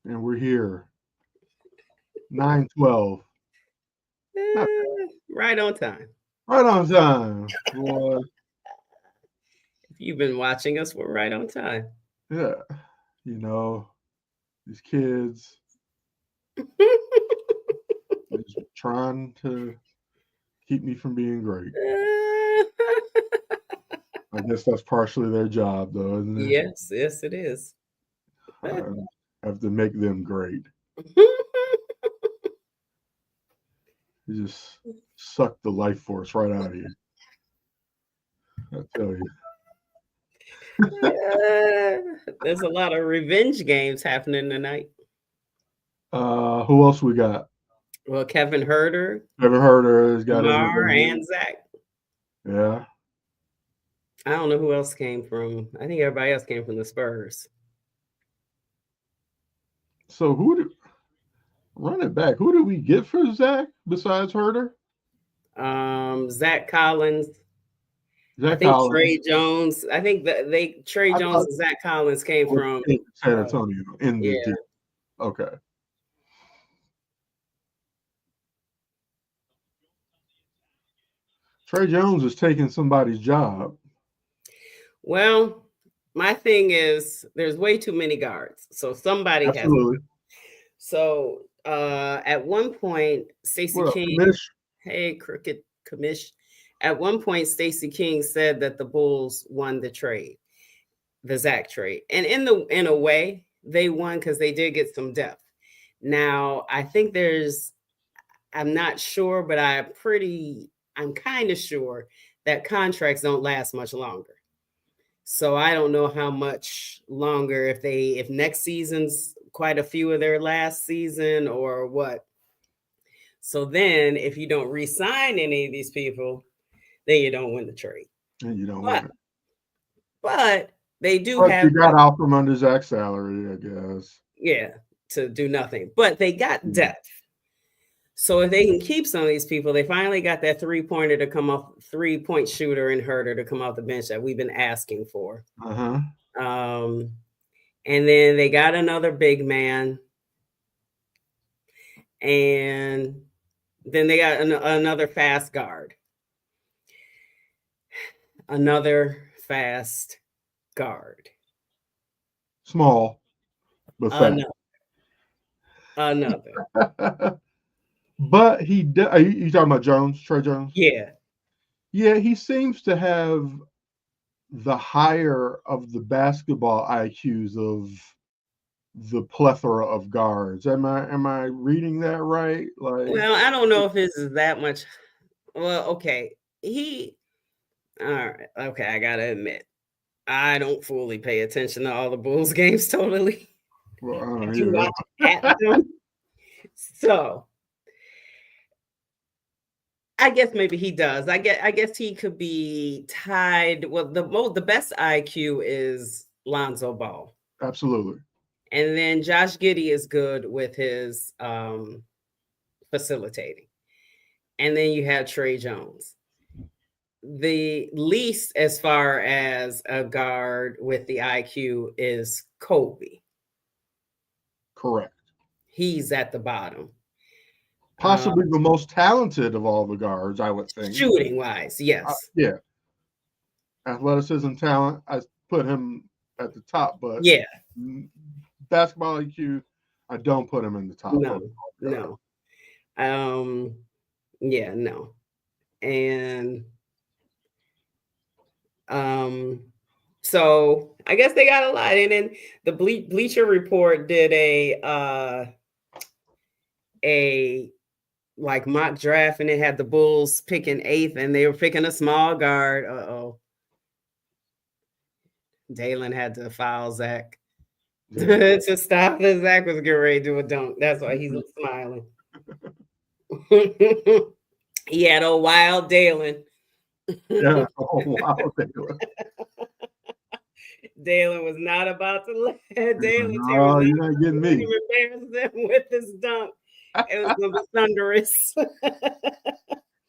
and we're here. 9:12. Not Right on time. right on time. Boy, If you've been watching us, we're right on time. yeah. You know, these kids are just trying to keep me from being great. I guess that's partially their job, though, isn't it? Yes, yes, it is. I have to make them great. You just suck the life force right out of you. I tell you. There's a lot of revenge games happening tonight. Who else we got? Well, Kevin Herter, Ever heard her has got his Mar, revenge? and Zach. Yeah. I don't know who else came from. I think everybody else came from the Spurs. So run it back? Who did we get for Zach besides Herder? Zach Collins. I Zach think Collins. Trey Jones. I think that Trey I Jones thought and Zach Collins came with from. San Antonio in the Yeah. deal. Okay. Trey Jones is taking somebody's job. Well, my thing is there's way too many guards, so somebody has. Absolutely. So at one point, Stacey What up, King, Mish? hey Crooked Commish, at one point Stacey King said that the Bulls won the trade, the Zach trade, and in a way they won because they did get some depth. Now I think I'm not sure, but I'm kind of sure that contracts don't last much longer. So I don't know how much longer if next season's quite a few of their last season or what. So then if you don't re-sign any of these people, then you don't win the trade. And you don't But win. but they do But have you got out from under Zach's salary, I guess. yeah, to do nothing. But they got Mm. depth. So if they can keep some of these people, they finally got that 3-pointer to come off, 3-point shooter and Herter to come off the bench that we've been asking for. Uh-huh. Um, and then they got another big man, and then they got another fast guard, another fast guard, Small, but fast. another. But are you talking about Jones, Trey Jones? Yeah. Yeah, he seems to have the higher of the basketball IQs of the plethora of guards. Am I reading that right? Like, Well, I don't know if this is that much. Well, okay. All right. Okay, I gotta admit, I don't fully pay attention to all the Bulls games totally. well, I do yeah. watch at them. So I guess maybe he does. I guess he could be tied. Well, the best IQ is Lonzo Ball. Absolutely. And then Josh Giddey is good with his facilitating. And then you have Trey Jones. The least as far as a guard with the IQ is Kobe. Correct. He's at the bottom. Possibly the most talented of all the guards, I would think. Shooting wise, yes. Yeah. Athleticism, talent, I put him at the top, but yeah, basketball IQ, I don't put him in the top. No. Yeah, no. And so I guess they got a lot. And then the Bleacher Report did a like mock draft, and it had the Bulls picking 8th, and they were picking a small guard. Dalen had to foul Zach to stop it. Zach was getting ready to do a dunk. That's why he's smiling. He had a wild Dalen. Yeah, wild Dalen. Dalen was not about to let Dalen. No, you're not getting me. Embarrass them with this dunk. It was going to be thunderous.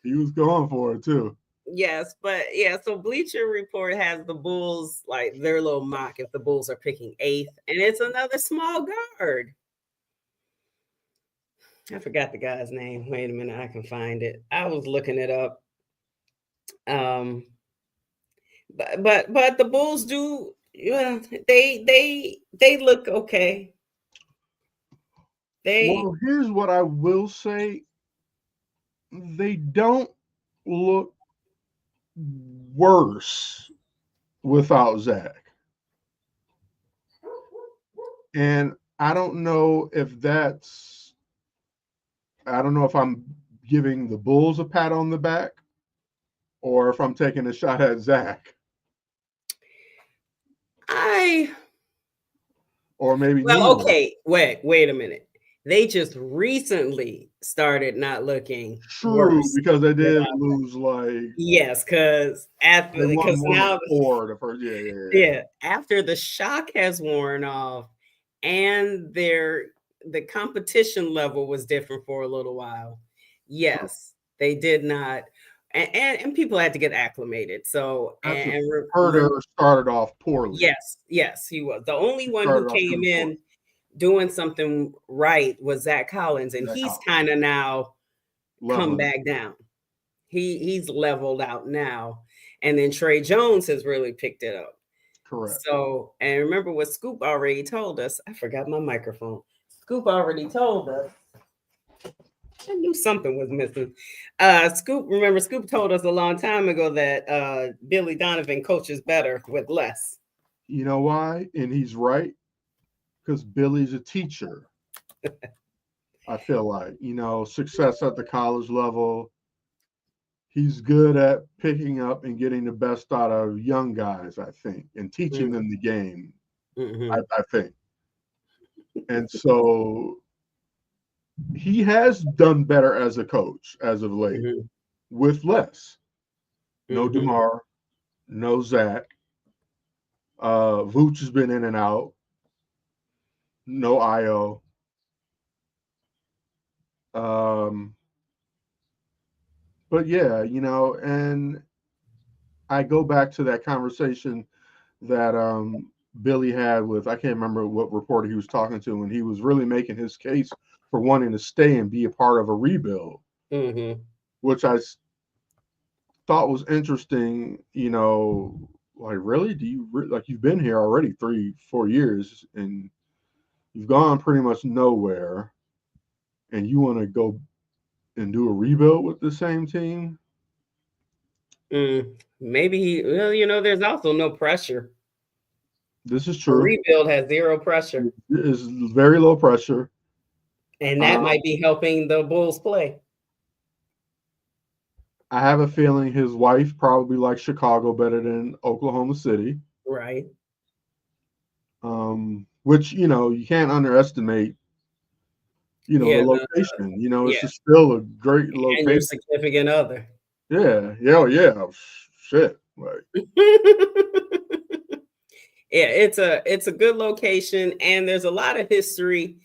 He was going for it too. Yes, but yeah, so Bleacher Report has the Bulls, like their little mock if the Bulls are picking 8th, and it's another small guard. I forgot the guy's name. Wait a minute, I can find it. I was looking it up. Um, but the Bulls do. Yeah, they look okay. They Well, here's what I will say. They don't look worse without Zach. And I don't know if I'm giving the Bulls a pat on the back or if I'm taking a shot at Zach. Or maybe neither. Okay. Wait a minute. They just recently started not looking True, worse. because they did lose like Yes, because they won one now four the first. Yeah. after the shock has worn off and the competition level was different for a little while. Yes, they did not, and people had to get acclimated. So Herder started off poorly. yes, he was the only one who came in doing something right was Zach Collins, and he's kind of now come back down. He's leveled out now, and then Trey Jones has really picked it up. Correct. So, and remember what Scoop already told us. I forgot my microphone. Scoop already told us. I knew something was missing. Scoop told us a long time ago that Billy Donovan coaches better with less. You know why? And he's right. Because Billy's a teacher. I feel like, success at the college level. He's good at picking up and getting the best out of young guys, I think, and teaching them the game, I think. And so he has done better as a coach as of late with less. No DeMar, no Zach. Vooch has been in and out. No Io. But yeah, and I go back to that conversation that Billy had with, I can't remember what reporter he was talking to, and he was really making his case for wanting to stay and be a part of a rebuild, which I thought was interesting. Like, really, you've been here already 3-4 years and you've gone pretty much nowhere, and you want to go and do a rebuild with the same team? Maybe there's also no pressure. This is true. A rebuild has zero pressure. It is very low pressure. And that might be helping the Bulls play. I have a feeling his wife probably likes Chicago better than Oklahoma City. Right. Which, you can't underestimate, the location. It's still a great location. And your significant other. Yeah. Shit. Like. Yeah, it's a good location, and there's a lot of history.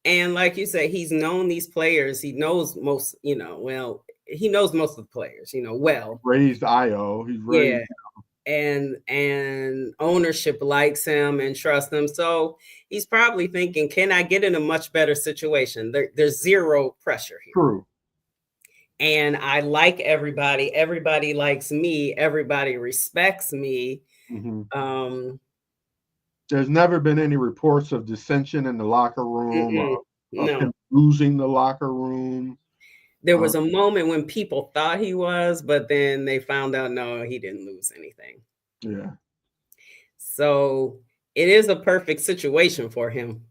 And like you said, he's known these players. He knows most, he knows most of the players, well. Raised Io. He's raised. Yeah. And ownership likes him and trusts him. So he's probably thinking, can I get in a much better situation? There's zero pressure here. True. And I like everybody. Everybody likes me. Everybody respects me. There's never been any reports of dissension in the locker room, of him losing the locker room. There was a moment when people thought he was, but then they found out, no, he didn't lose anything. Yeah. So it is a perfect situation for him.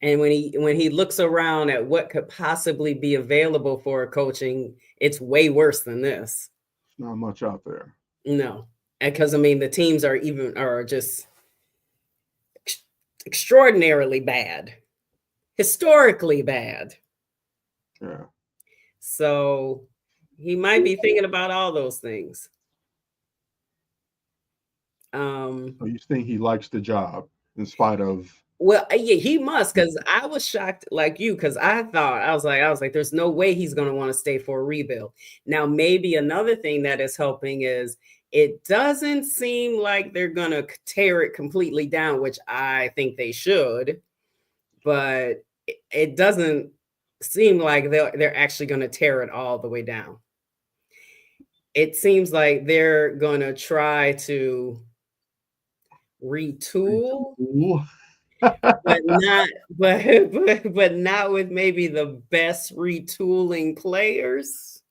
And when he looks around at what could possibly be available for coaching, it's way worse than this. Not much out there. No. Because the teams are just extraordinarily bad, historically bad. Yeah. So he might be thinking about all those things. So you think he likes the job in spite of? Well, yeah, he must, because I was shocked like you, because I was like, there's no way he's going to want to stay for a rebuild. Now, maybe another thing that is helping is it doesn't seem like they're going to tear it completely down, which I think they should. But it doesn't seem like they're actually going to tear it all the way down. It seems like they're going to try to retool, Ooh. but not but not with maybe the best retooling players.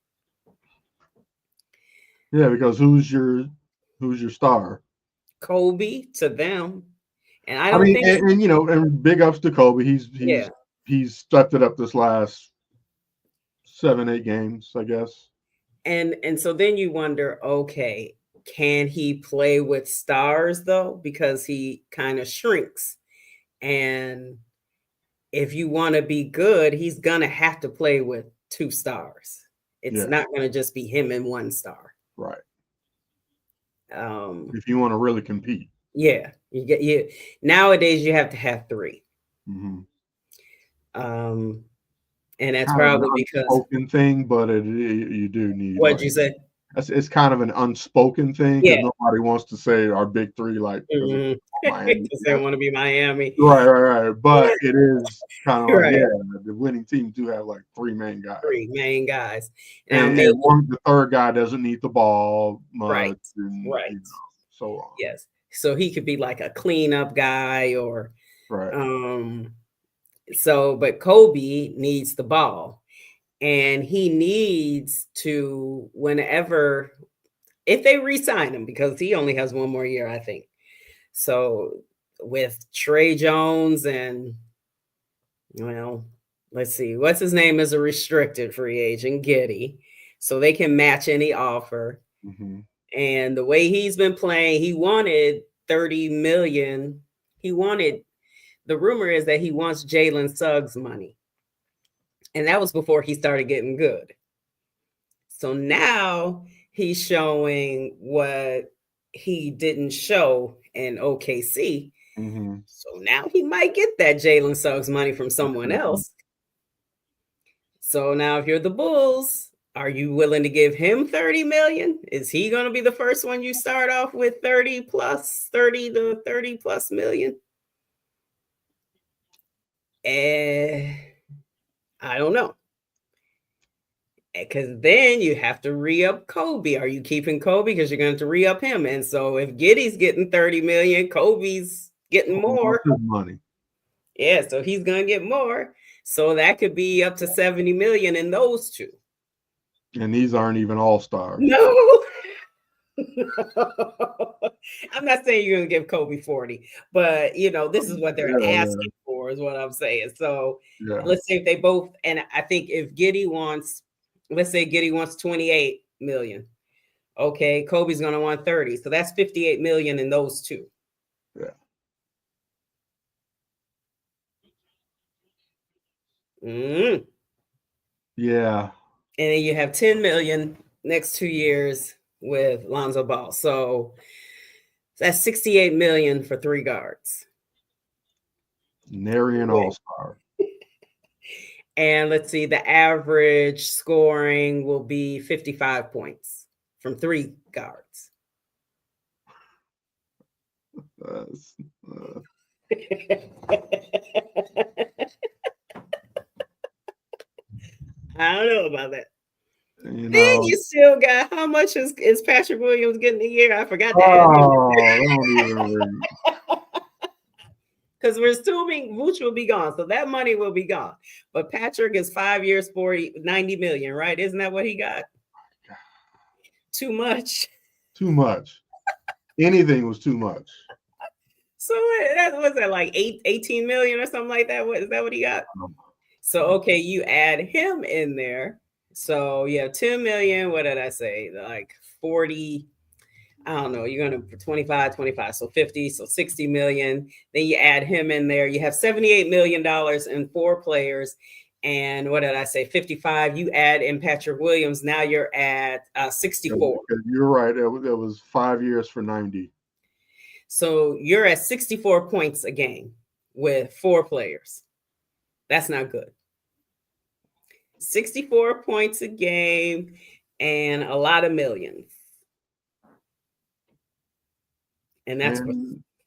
Yeah, because who's your star? Kobe to them. And I I don't mean, think and you know, and big ups to Kobe. yeah. He's stepped it up this last 7-8 games, I guess. And so then you wonder, okay, can he play with stars though? Because he kind of shrinks. And if you want to be good, he's gonna have to play with two stars. It's Yeah, not gonna just be him and one star. right. Um, If you want to really compete. yeah, you nowadays you have to have three. Mm-hmm. Um, and that's Kind of an probably because unspoken thing, but you do need what'd like you say? it's kind of an unspoken thing because Yeah. nobody wants to say our big three like because Mhm. Miami. Because they want to be Miami. Right. But it is kind of like, Right. yeah, the winning teams do have like three main guys. Three main guys. Now And maybe the third guy doesn't need the ball much, right. and Right. you know, so on. Yes. So he could be like a cleanup guy or Right. So but Kobe needs the ball. And he needs to, whenever, if they re-sign him, because he only has one more year, I think. So with Trey Jones and, well, let's see, what's his name is a restricted free agent, Giddey. So they can match any offer. Mm-hmm. And the way he's been playing, he wanted 30 million. He wanted, the rumor is that he wants Jalen Suggs money. And that was before he started getting good. So now he's showing what he didn't show in OKC. Mm-hmm. So now he might get that Jalen Suggs money from someone else. So now if you're the Bulls, are you willing to give him 30 million? Is he going to be the first one you start off with 30 to 30 plus million? I don't know. Because then you have to re-up Kobe. Are you keeping Kobe? Because you're going to re-up him. And so if Giddey's getting 30 million, Kobe's getting more. Money. Yeah, so he's going to get more. So that could be up to 70 million in those two. And these aren't even all-stars. No. I'm not saying you're going to give Kobe 40, but you know, this is what they're asking for, is what I'm saying. So let's say if they both, and I think if Giddey wants, let's say Giddey wants 28 million. Okay, Kobe's going to want 30. So that's 58 million in those two. Yeah. Mm. Yeah. And then you have 10 million next 2 years with Lonzo Ball. So that's 68 million for 3 guards. Nary an all-star. And let's see, the average scoring will be 55 points from 3 guards. I don't know about that. You know, then you still got, how much is Patrick Williams getting a year? I forgot that. Don't even because we're assuming Vooch will be gone. So that money will be gone. But Patrick is 5 years, 90 million, right? Isn't that what he got? Too much. Too much. Anything was too much. So that was that like 18 million or something like that. What is that what he got? So okay, you add him in there. So you have 10 million. What did I say? Like 40. I don't know, you're going to 25, so 50, so 60 million. Then you add him in there. You have $78 million in 4 players. And what did I say? 55. You add in Patrick Williams. Now you're at 64. You're right. It was 5 years for 90. So you're at 64 points a game with 4 players. That's not good. 64 points a game and a lot of millions. And that's for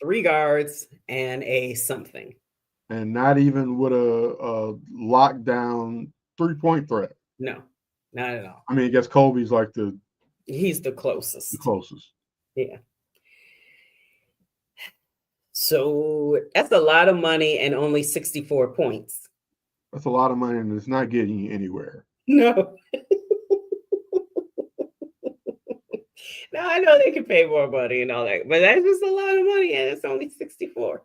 3 guards and a something. and not even with a lockdown 3-point threat. No, not at all. I mean, I guess Kobe's like He's the the closest. closest. Yeah. So that's a lot of money and only 64 points. That's a lot of money, and it's not getting you anywhere. No. Now I know they can pay more money and all that, but that's just a lot of money, and it's only 64.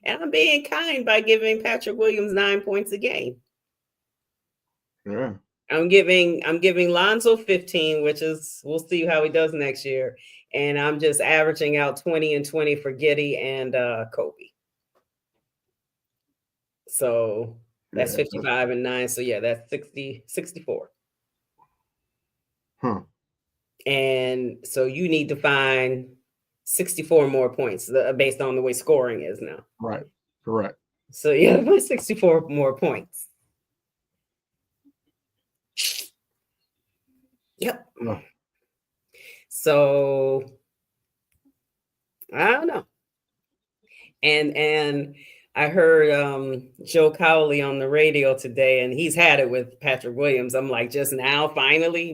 And I'm being kind by giving Patrick Williams 9 points a game. Yeah. I'm giving Lonzo 15, which is, we'll see how he does next year. And I'm just averaging out 20 and 20 for Giddey and Kobe. So that's 55 and 9. So yeah, that's 64. Huh. And so you need to find 64 more points based on the way scoring is now. Right. Correct. So yeah, 64 more points. Yep. Oh. So I don't know. And I heard Joe Cowley on the radio today, and he's had it with Patrick Williams. I'm like, just now, finally,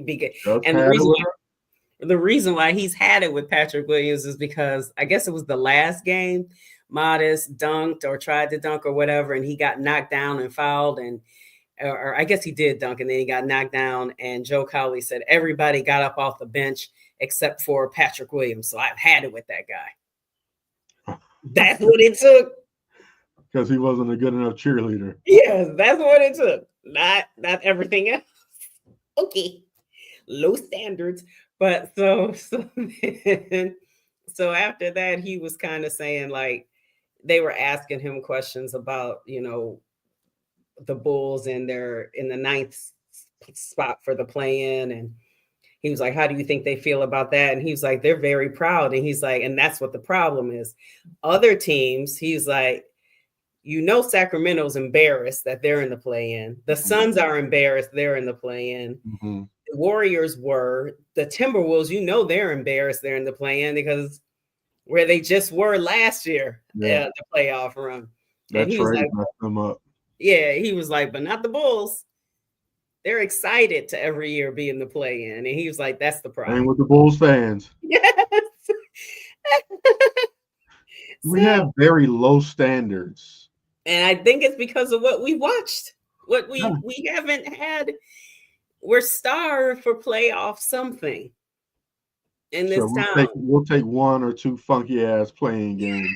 and the reason why he's had it with Patrick Williams is because I guess it was the last game, Modest dunked or tried to dunk or whatever, and he got knocked down and fouled, or I guess he did dunk, and then he got knocked down. And Joe Cowley said everybody got up off the bench except for Patrick Williams. So I've had it with that guy. That's what it took. Because he wasn't a good enough cheerleader. Yes, that's what it took. Not everything else. Okay, low standards. But so after that, he was kind of saying, like, they were asking him questions about, the Bulls and they're in the 9th spot for the play-in, and he was like, how do you think they feel about that? And he was like, they're very proud. And he's like, and that's what the problem is. Other teams, he's like, Sacramento's embarrassed that they're in the play-in. The Suns are embarrassed they're in the play-in. Mm-hmm. The Warriors were. The Timberwolves, they're embarrassed they're in the play-in because where they just were last year, the playoff run. That trade messed them up. Yeah, he was like, but not the Bulls. They're excited to every year be in the play-in. And he was like, that's the problem. And with the Bulls fans. Yes. We have very low standards. And I think it's because of what we watched. What we haven't had. We're starved for playoff something in this town. We'll take 1 or 2 funky ass playing games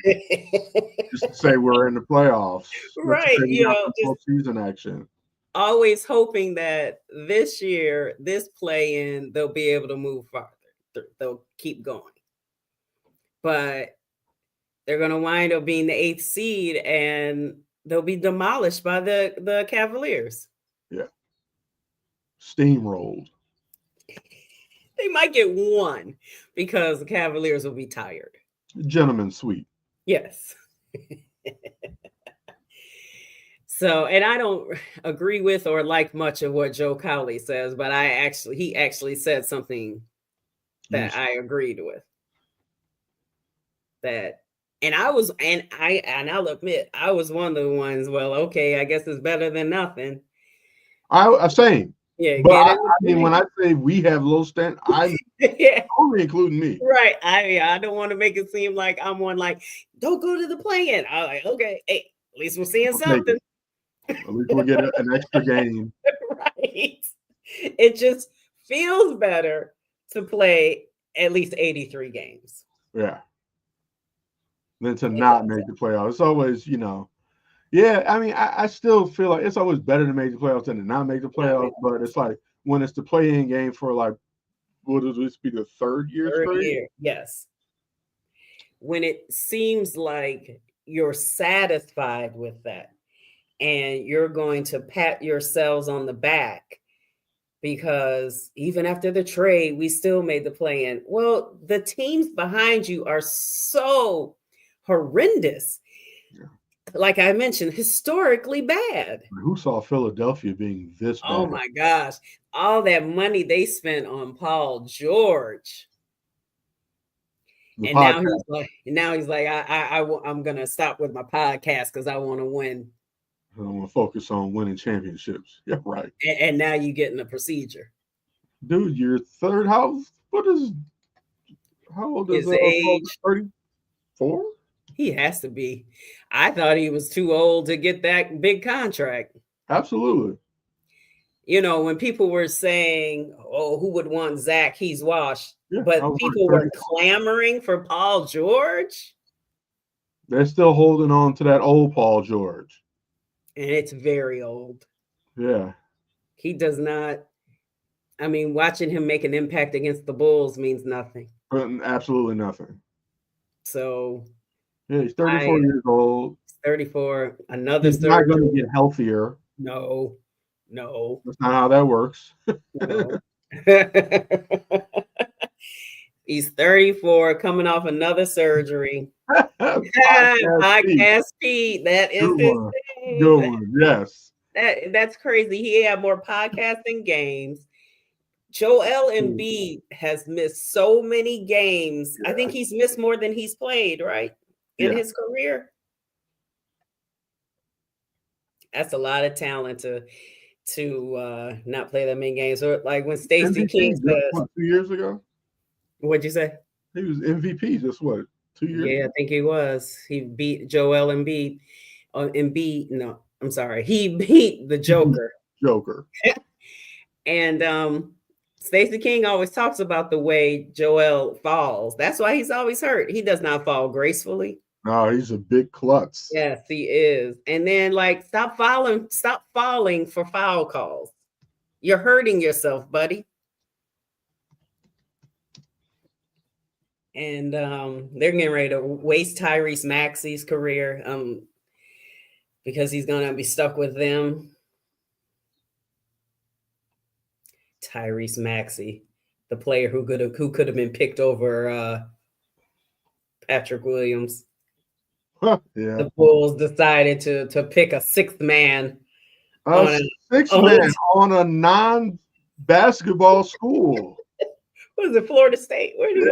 just to say we're in the playoffs. Right. Just season action. Always hoping that this year, this play-in, they'll be able to move farther. They'll keep going. But they're going to wind up being the 8th seed, and they'll be demolished by the Cavaliers. Yeah. Steamrolled. They might get 1 because the Cavaliers will be tired. Gentleman's sweep. Yes. So, and I don't agree with or like much of what Joe Cowley says, but he actually said something that I agreed with. I'll admit, I was one of the ones, well, okay, I guess it's better than nothing. I'm saying. Yeah, but when I say we have low standards, I'm only including me. Right. I don't want to make it seem like I'm one like, don't go to the play-in. I'm like, okay, hey, at least we're seeing something. At least we'll get an extra game. Right. It just feels better to play at least 83 games. Yeah. Than to not make the playoffs. It's always, yeah, I mean, I still feel like it's always better to make the playoffs than to not make the playoffs, but it's like when it's the play-in game for like, would this be the third year straight? Yes. When it seems like you're satisfied with that and you're going to pat yourselves on the back because even after the trade, we still made the play-in. Well, the teams behind you are so horrendous. Yeah. Like I mentioned, historically bad. Who saw Philadelphia being this bad? Oh my gosh. All that money they spent on Paul George. The And now podcast. he's like, I'm gonna stop with my podcast because I want to win. I want to focus on winning championships. Yeah, right. And now you getting a procedure. Dude, your third house. How old is His age, 34? he has to be. I thought he was too old to get that big contract. Absolutely. You know, when people were saying, "Oh, who would want Zach? He's washed," Yeah, but I was people like were clamoring for Paul George, they're still holding on to that old Paul George. and it's very old. Yeah. He does not. I mean, watching him make an impact against the Bulls means nothing. Absolutely nothing. So Yeah, he's 34 years old. 34, another He's not going to surgery. get healthier. No. That's not how that works. No. He's 34, coming off another surgery. Podcast Pete. That is his name. Good one. Yes. That's crazy. He had more podcasts than games. Joel Embiid has missed so many games. Yeah. I think he's missed more than he's played, right? In his career. That's a lot of talent to not play that many games. Or like when Stacey King said, 2 years ago. What'd you say? He was MVP just 2 years ago? I think he was. He beat Joel Embiid. No, I'm sorry. He beat the Joker. And Stacey King always talks about the way Joel falls. That's why he's always hurt. He does not fall gracefully. No, he's a big klutz. Yes, he is. And then stop falling for foul calls. You're hurting yourself, buddy. And they're getting ready to waste Tyrese Maxey's career because he's gonna be stuck with them. Tyrese Maxey, the player who could have been picked over Patrick Williams. Yeah. The Bulls decided to pick a sixth man. On a non-basketball school. What is it, Florida State? Where did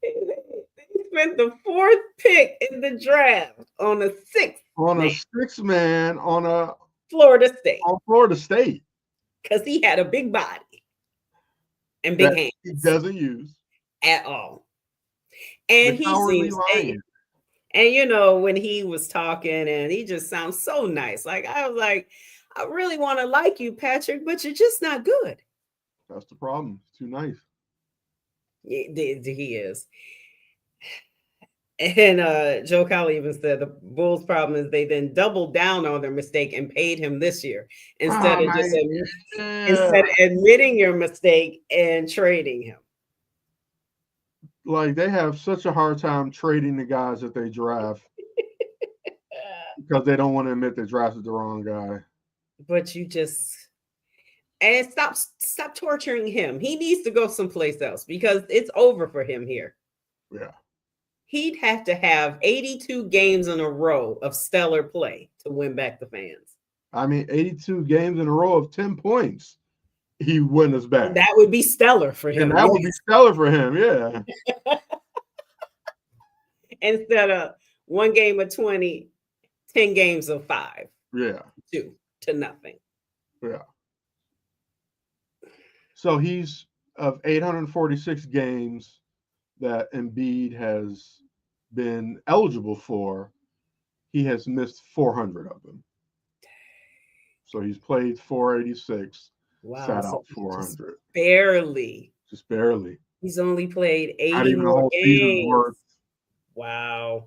they spent the 4th pick in the draft on a sixth man on a Florida State. On Florida State. Because he had a big body and big hands. He doesn't use at all. And he seems and you know, when he was talking and he just sounds so nice. Like I was like, I really want to like you, Patrick, but you're just not good. That's the problem. He's too nice. He is. And Joe Cowley even said the Bulls' problem is they then doubled down on their mistake and paid him this year instead of admitting your mistake and trading him. Like they have such a hard time trading the guys that they draft because they don't want to admit they drafted the wrong guy. But you just stop torturing him. He needs to go someplace else because it's over for him here. Yeah. He'd have to have 82 games in a row of stellar play to win back the fans. I mean, 82 games in a row of 10 points. He win us back. That would be stellar for him. And that would be stellar for him, yeah. Instead of 1 game of 20, 10 games of 5. Yeah. 2-0. Yeah. So he's of 846 games that Embiid has been eligible for, he has missed 400 of them. So he's played 486. Wow. Sat out 400. Just barely. He's only played 80 more games. Wow.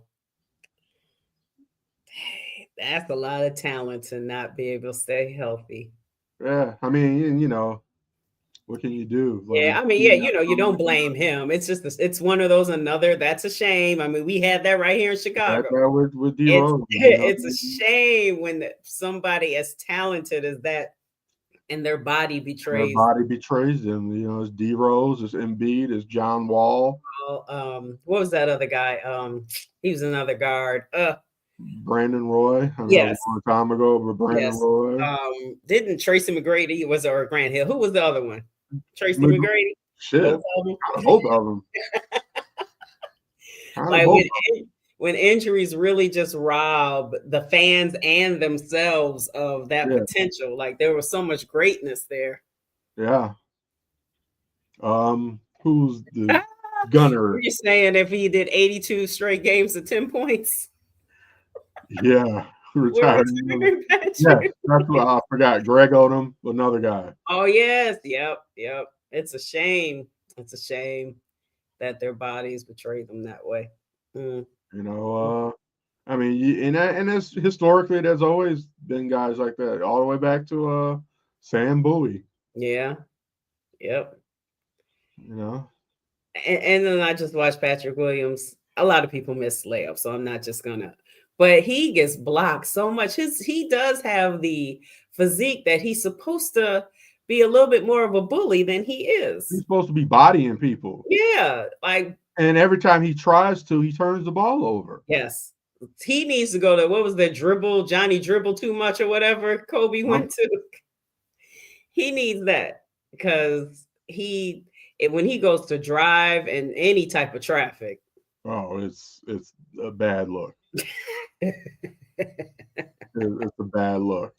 That's a lot of talent to not be able to stay healthy. Yeah. I mean, you know, what can you do? Yeah, I mean, you know, you don't blame him. It's just it's one of those that's a shame. I mean, we had that right here in Chicago. With D-Rose, it's a shame when somebody as talented as that and their body betrays. Their body betrays them. You know, it's D-Rose, it's Embiid, it's John Wall. What was that other guy? He was another guard. Brandon Roy. Yes. A long time ago, but Brandon Roy. Didn't Tracy McGrady or Grant Hill? Who was the other one? Tracy McGrady. Shit. Both of them. Like when injuries really just rob the fans and themselves of that potential. Like there was so much greatness there. Yeah. Who's the gunner? You're saying if he did 82 straight games of 10 points? Yeah. Retiring. Yeah, that's what I forgot. Greg Odom, another guy. Oh yes, yep. It's a shame. It's a shame that their bodies betrayed them that way. You know, I mean, and as historically, there's always been guys like that, all the way back to Sam Bowie. Yeah. Yep. You know, and then I just watched Patrick Williams. A lot of people miss layups, so I'm not just gonna. But he gets blocked so much. He does have the physique that he's supposed to be a little bit more of a bully than he is. He's supposed to be bodying people. Yeah, like. And every time he tries to, he turns the ball over. Yes, he needs to go to what was that dribble? Johnny dribble too much or whatever Kobe went to. He needs that because when he goes to drive and any type of traffic. Oh, it's a bad look. It's a bad look.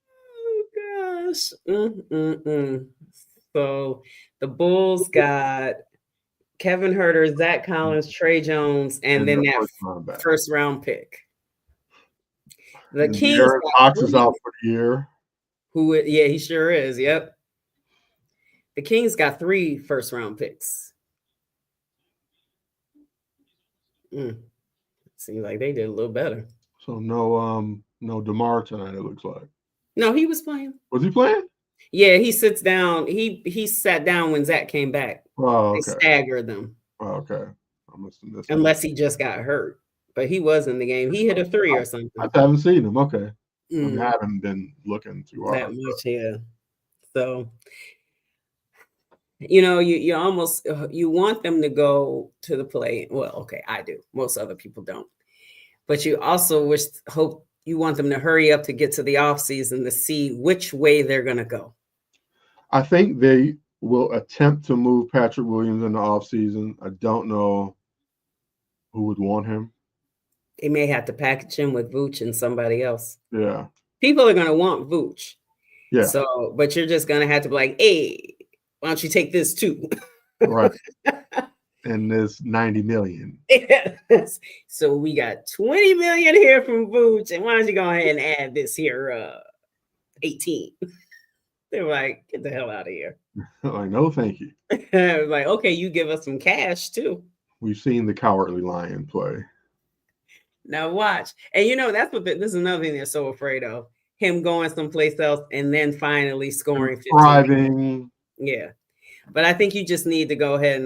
Oh gosh. So the Bulls got Kevin Huerter, Zach Collins, Trey Jones, and then that first round pick. The Kings Fox is out for the year. Yeah, he sure is. Yep. The Kings got 3 first round picks. Seems like they did a little better. So no DeMar tonight, it looks like. No, he was playing. Was he playing? Yeah, he sits down. He sat down when Zach came back. Oh, okay. They staggered them. Oh, okay. I must have missed Unless he just got hurt. But he was in the game. He hit a 3 or something. I haven't seen him. Okay. I haven't been looking too hard. That much, yeah. So, you almost you want them to go to the play. Well, okay, I do. Most other people don't. But you also hope you want them to hurry up to get to the offseason to see which way they're going to go. I think they will attempt to move Patrick Williams in the offseason. I don't know who would want him. They may have to package him with Vooch and somebody else. Yeah. People are going to want Vooch. Yeah. So, but you're just going to have to be like, hey, why don't you take this too? Right. And this $90 million. Yes. So we got $20 million here from Vooch, and why don't you go ahead and add this here 18? They're like, get the hell out of here. Like, no, thank you. Like, okay, you give us some cash too. We've seen the Cowardly Lion play. Now watch. And that's what this is another thing they're so afraid of. Him going someplace else and then finally scoring 15. Thriving. Yeah. But I think you just need to go ahead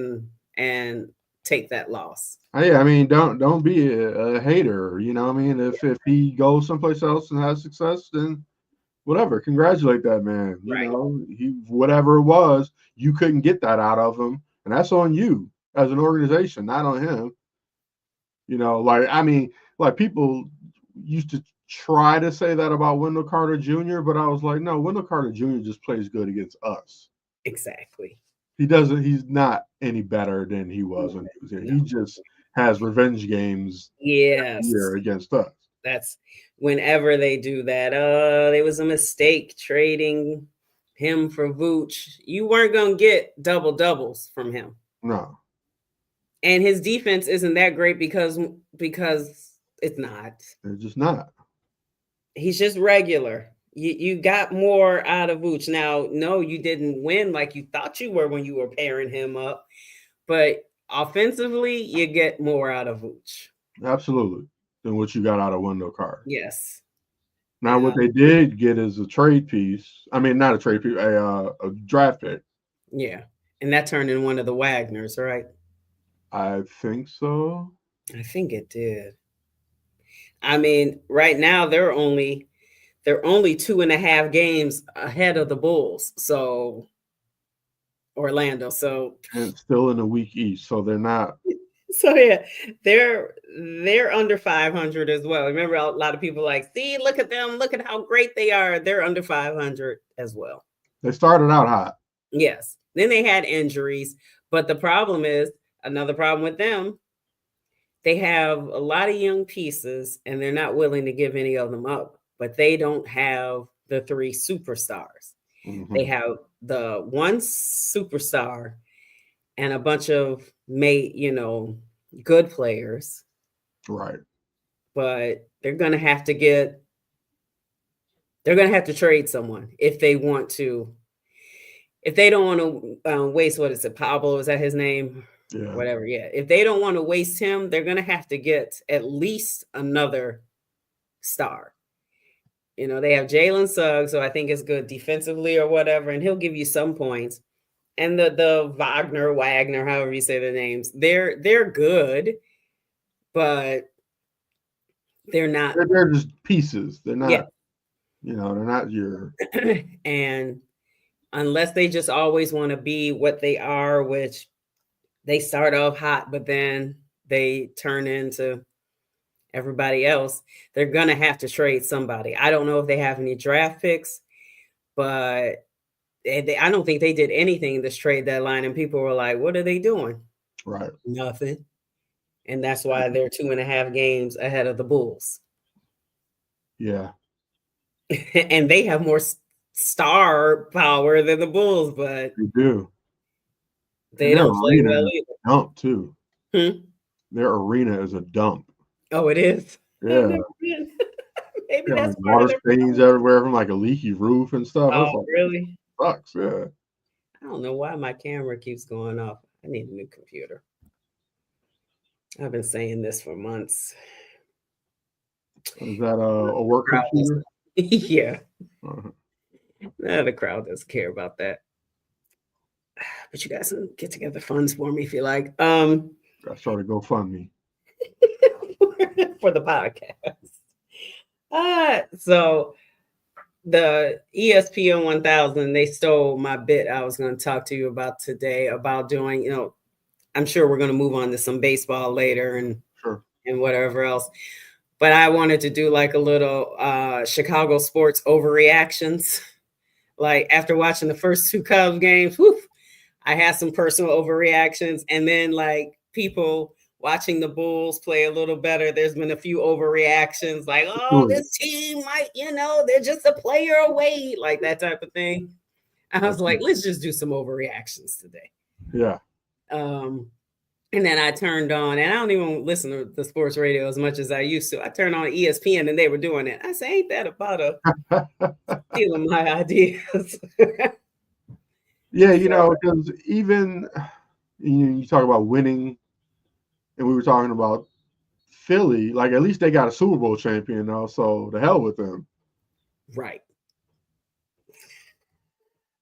and take that loss. Yeah, I mean, don't be a hater. You know what I mean? If he goes someplace else and has success, then whatever. Congratulate that man. You know, whatever it was, you couldn't get that out of him. And that's on you as an organization, not on him. Like people used to try to say that about Wendell Carter Jr., but I was like, no, Wendell Carter Jr. just plays good against us. Exactly. He's not any better than he was when he was here. He just has revenge games here against us. That's whenever they do that. There was a mistake trading him for Vooch. You weren't going to get double doubles from him. No. And his defense isn't that great because it's not. It's just not. He's just regular. You got more out of Vooch. Now, no, you didn't win like you thought you were when you were pairing him up. But offensively, you get more out of Vooch. Absolutely. Than what you got out of Wendell Carter. Yes. Now, what they did get is a trade piece. I mean, not a trade piece, a draft pick. Yeah. And that turned in one of the Wagners, right? I think so. I think it did. I mean, right now they're only 2.5 games ahead of the Bulls. So Orlando. So and still in the weak East. So they're not. So yeah, they're under 500 as well. Remember, a lot of people like, see, look at them, look at how great they are. They're under 500 as well. They started out hot. Yes. Then they had injuries, but the problem is another problem with them, they have a lot of young pieces and they're not willing to give any of them up, but they don't have the three superstars. They have the one superstar and a bunch of good players. Right. But they're going to have to trade someone if they want to. If they don't want to waste, what is it, Pablo? Is that his name? Yeah. Whatever. Yeah. If they don't want to waste him, they're going to have to get at least another star. They have Jalen Suggs, so I think it's good defensively or whatever, and he'll give you some points. And the Wagner, however you say their names, they're good, but they're not. They're just pieces. They're not. Yeah. They're not your. And unless they just always want to be what they are, which they start off hot, but then they turn into everybody else, they're going to have to trade somebody. I don't know if they have any draft picks, but I don't think they did anything in this trade deadline. And people were like, what are they doing? Right. Nothing. And that's why they're 2.5 games ahead of the Bulls. Yeah. And they have more star power than the Bulls, but they do. They don't play well either. Dump too. Their arena is a dump. Oh, it is. Yeah. Maybe that's water stains everywhere from like a leaky roof and stuff. Oh, really? Sucks. Yeah. I don't know why my camera keeps going off. I need a new computer. I've been saying this for months. Is that a work computer? Yeah. The crowd doesn't care about that. But you guys can get together funds for me if you like. I started GoFundMe. For the podcast. So the ESPN 1000, they stole my bit I was going to talk to you about today about doing, I'm sure we're going to move on to some baseball later and whatever else. But I wanted to do like a little Chicago sports overreactions. Like after watching the first 2 Cubs games, I had some personal overreactions. And then like people watching the Bulls play a little better, there's been a few overreactions like, oh, this team might, they're just a player away, like that type of thing. I was like, let's just do some overreactions today. Yeah. And then I turned on, and I don't even listen to the sports radio as much as I used to. I turned on ESPN and they were doing it. I said, ain't that about stealing my ideas? Yeah, because even you talk about winning, and we were talking about Philly, like at least they got a Super Bowl champion now, so the hell with them. Right.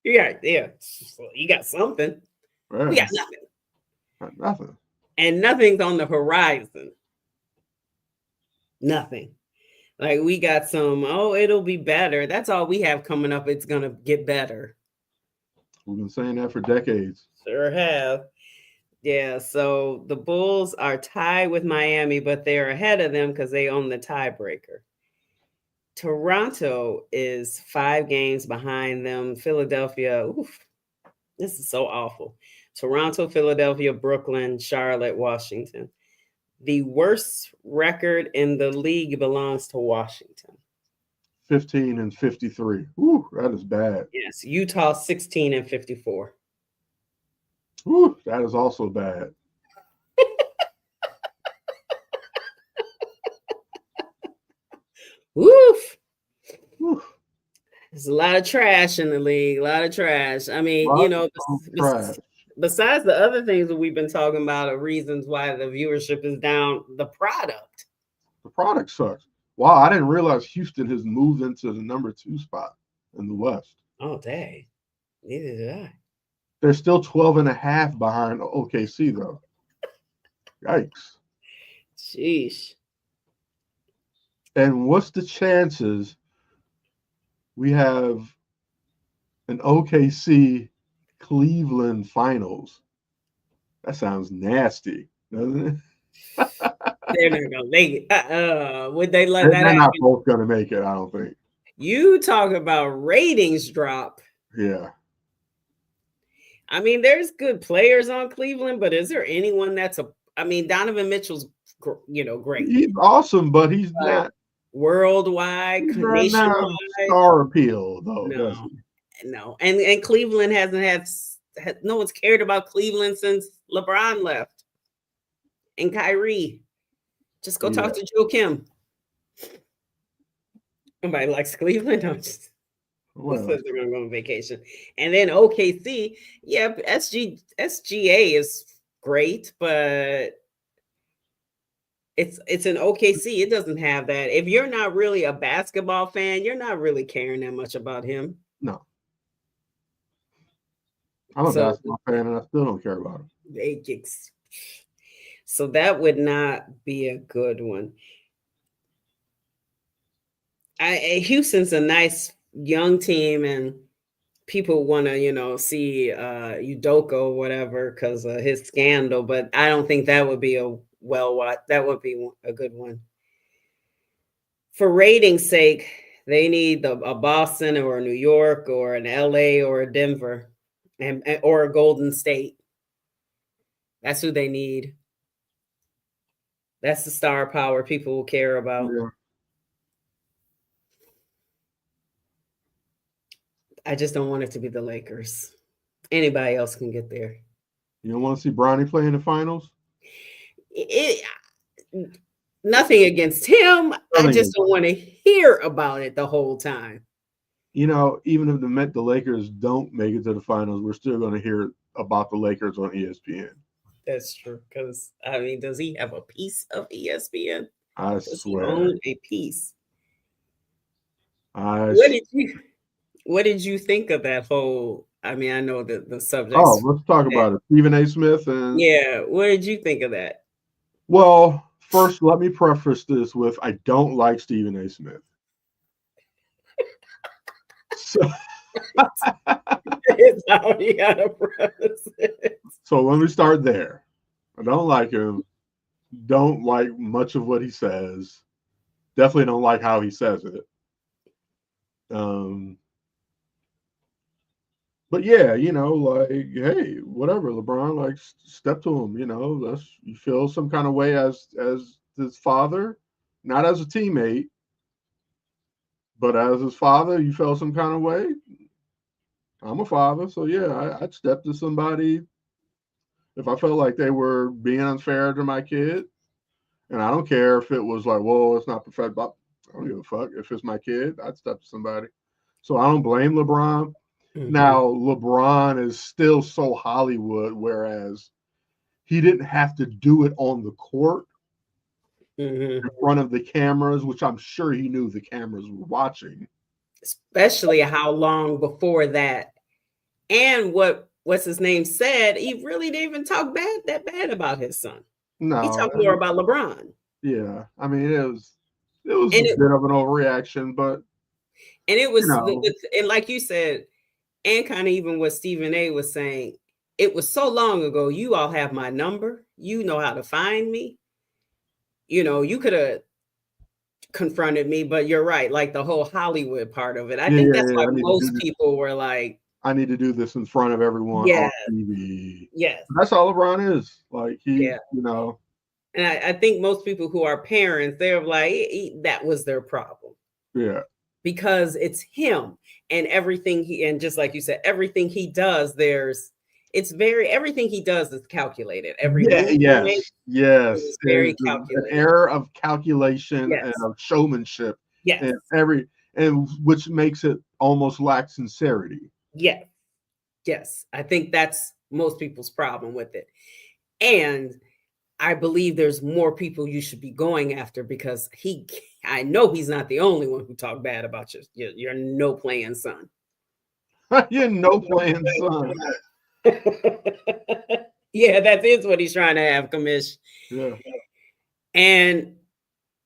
Yeah. You got something. Yeah. We got nothing. Nothing. And nothing's on the horizon. Nothing. Like we got some, it'll be better. That's all we have coming up. It's going to get better. We've been saying that for decades. Sure have. Yeah, so the Bulls are tied with Miami, but they're ahead of them because they own the tiebreaker. Toronto is 5 games behind them. Philadelphia, this is so awful. Toronto, Philadelphia, Brooklyn, Charlotte, Washington. The worst record in the league belongs to Washington. 15-53. Ooh, that is bad. Yes, Utah 16-54. Ooh, that is also bad. Woof. There's a lot of trash in the league. A lot of trash. I mean, besides the other things that we've been talking about are reasons why the viewership is down, the product. The product sucks. Wow, I didn't realize Houston has moved into the number 2 spot in the West. Oh, dang. Neither did I. They're still 12.5 behind OKC, though. Yikes. Sheesh. And what's the chances we have an OKC Cleveland finals? That sounds nasty, doesn't it? They're not gonna make it. Would they let that happen? They're not both gonna make it, I don't think. You talk about ratings drop. Yeah. I mean, there's good players on Cleveland, but is there anyone that's I mean, Donovan Mitchell's, great. He's awesome, but he's But not. worldwide, He's not have nationwide, star appeal, though, does no, he? no. And Cleveland hasn't no one's cared about Cleveland since LeBron left and Kyrie. Just go talk to Joe Kim. Nobody likes Cleveland. No, who says they're going to go on vacation? And then OKC, yeah, SGA is great, but it's an OKC. It doesn't have that. If you're not really a basketball fan, you're not really caring that much about him. No. I'm a basketball fan, and I still don't care about him. So that would not be a good one. Houston's a nice young team, and people want to, see Udoka or whatever because of his scandal, but I don't think that would be that would be a good one. For ratings' sake, they need a Boston or a New York or an LA or a Denver or a Golden State. That's who they need. That's the star power people will care about. Yeah. I just don't want it to be the Lakers. Anybody else can get there. You don't want to see Bronny play in the finals? Nothing against him. I just don't want to hear about it the whole time. Even if the Lakers don't make it to the finals, we're still going to hear about the Lakers on ESPN. That's true. Because, does he have a piece of ESPN? I swear. He own a piece. What did you think of that whole? I know the subject. Oh, let's talk about it. Stephen A. Smith and what did you think of that? Well, first, let me preface this with I don't like Stephen A. Smith. So let me start there. I don't like him. Don't like much of what he says. Definitely don't like how he says it. But yeah, hey, whatever, LeBron, step to him, you feel some kind of way as his father, not as a teammate, but as his father, you felt some kind of way. I'm a father, so yeah, I'd step to somebody if I felt like they were being unfair to my kid. And I don't care if it was like, well, it's not professional. I don't give a fuck. If it's my kid, I'd step to somebody. So I don't blame LeBron. Mm-hmm. Now, LeBron is still so Hollywood, whereas he didn't have to do it on the court in front of the cameras, which I'm sure he knew the cameras were watching. Especially how long before that. And what's his name said, he really didn't even talk that bad about his son. No. He talked more about LeBron. Yeah. it was a bit of an overreaction, but. And it was, and like you said, and kind of even what Stephen A. was saying, it was so long ago. You all have my number. You know how to find me. You could have confronted me, but you're right. Like the whole Hollywood part of it. I think that's why most people were like, I need to do this in front of everyone on TV. Yes. That's all LeBron is. Like And I think most people who are parents, they're like, that was their problem. Yeah. Because it's him and everything and just like you said, everything he does, everything he does is calculated. Yes. Very calculated. An error of calculation and of showmanship. Yes. And which makes it almost lack sincerity. Yes. I think that's most people's problem with it. And I believe there's more people you should be going after because I know he's not the only one who talked bad about your no playing son. Your no playing son. Yeah, that is what he's trying to have, Commish. Yeah. And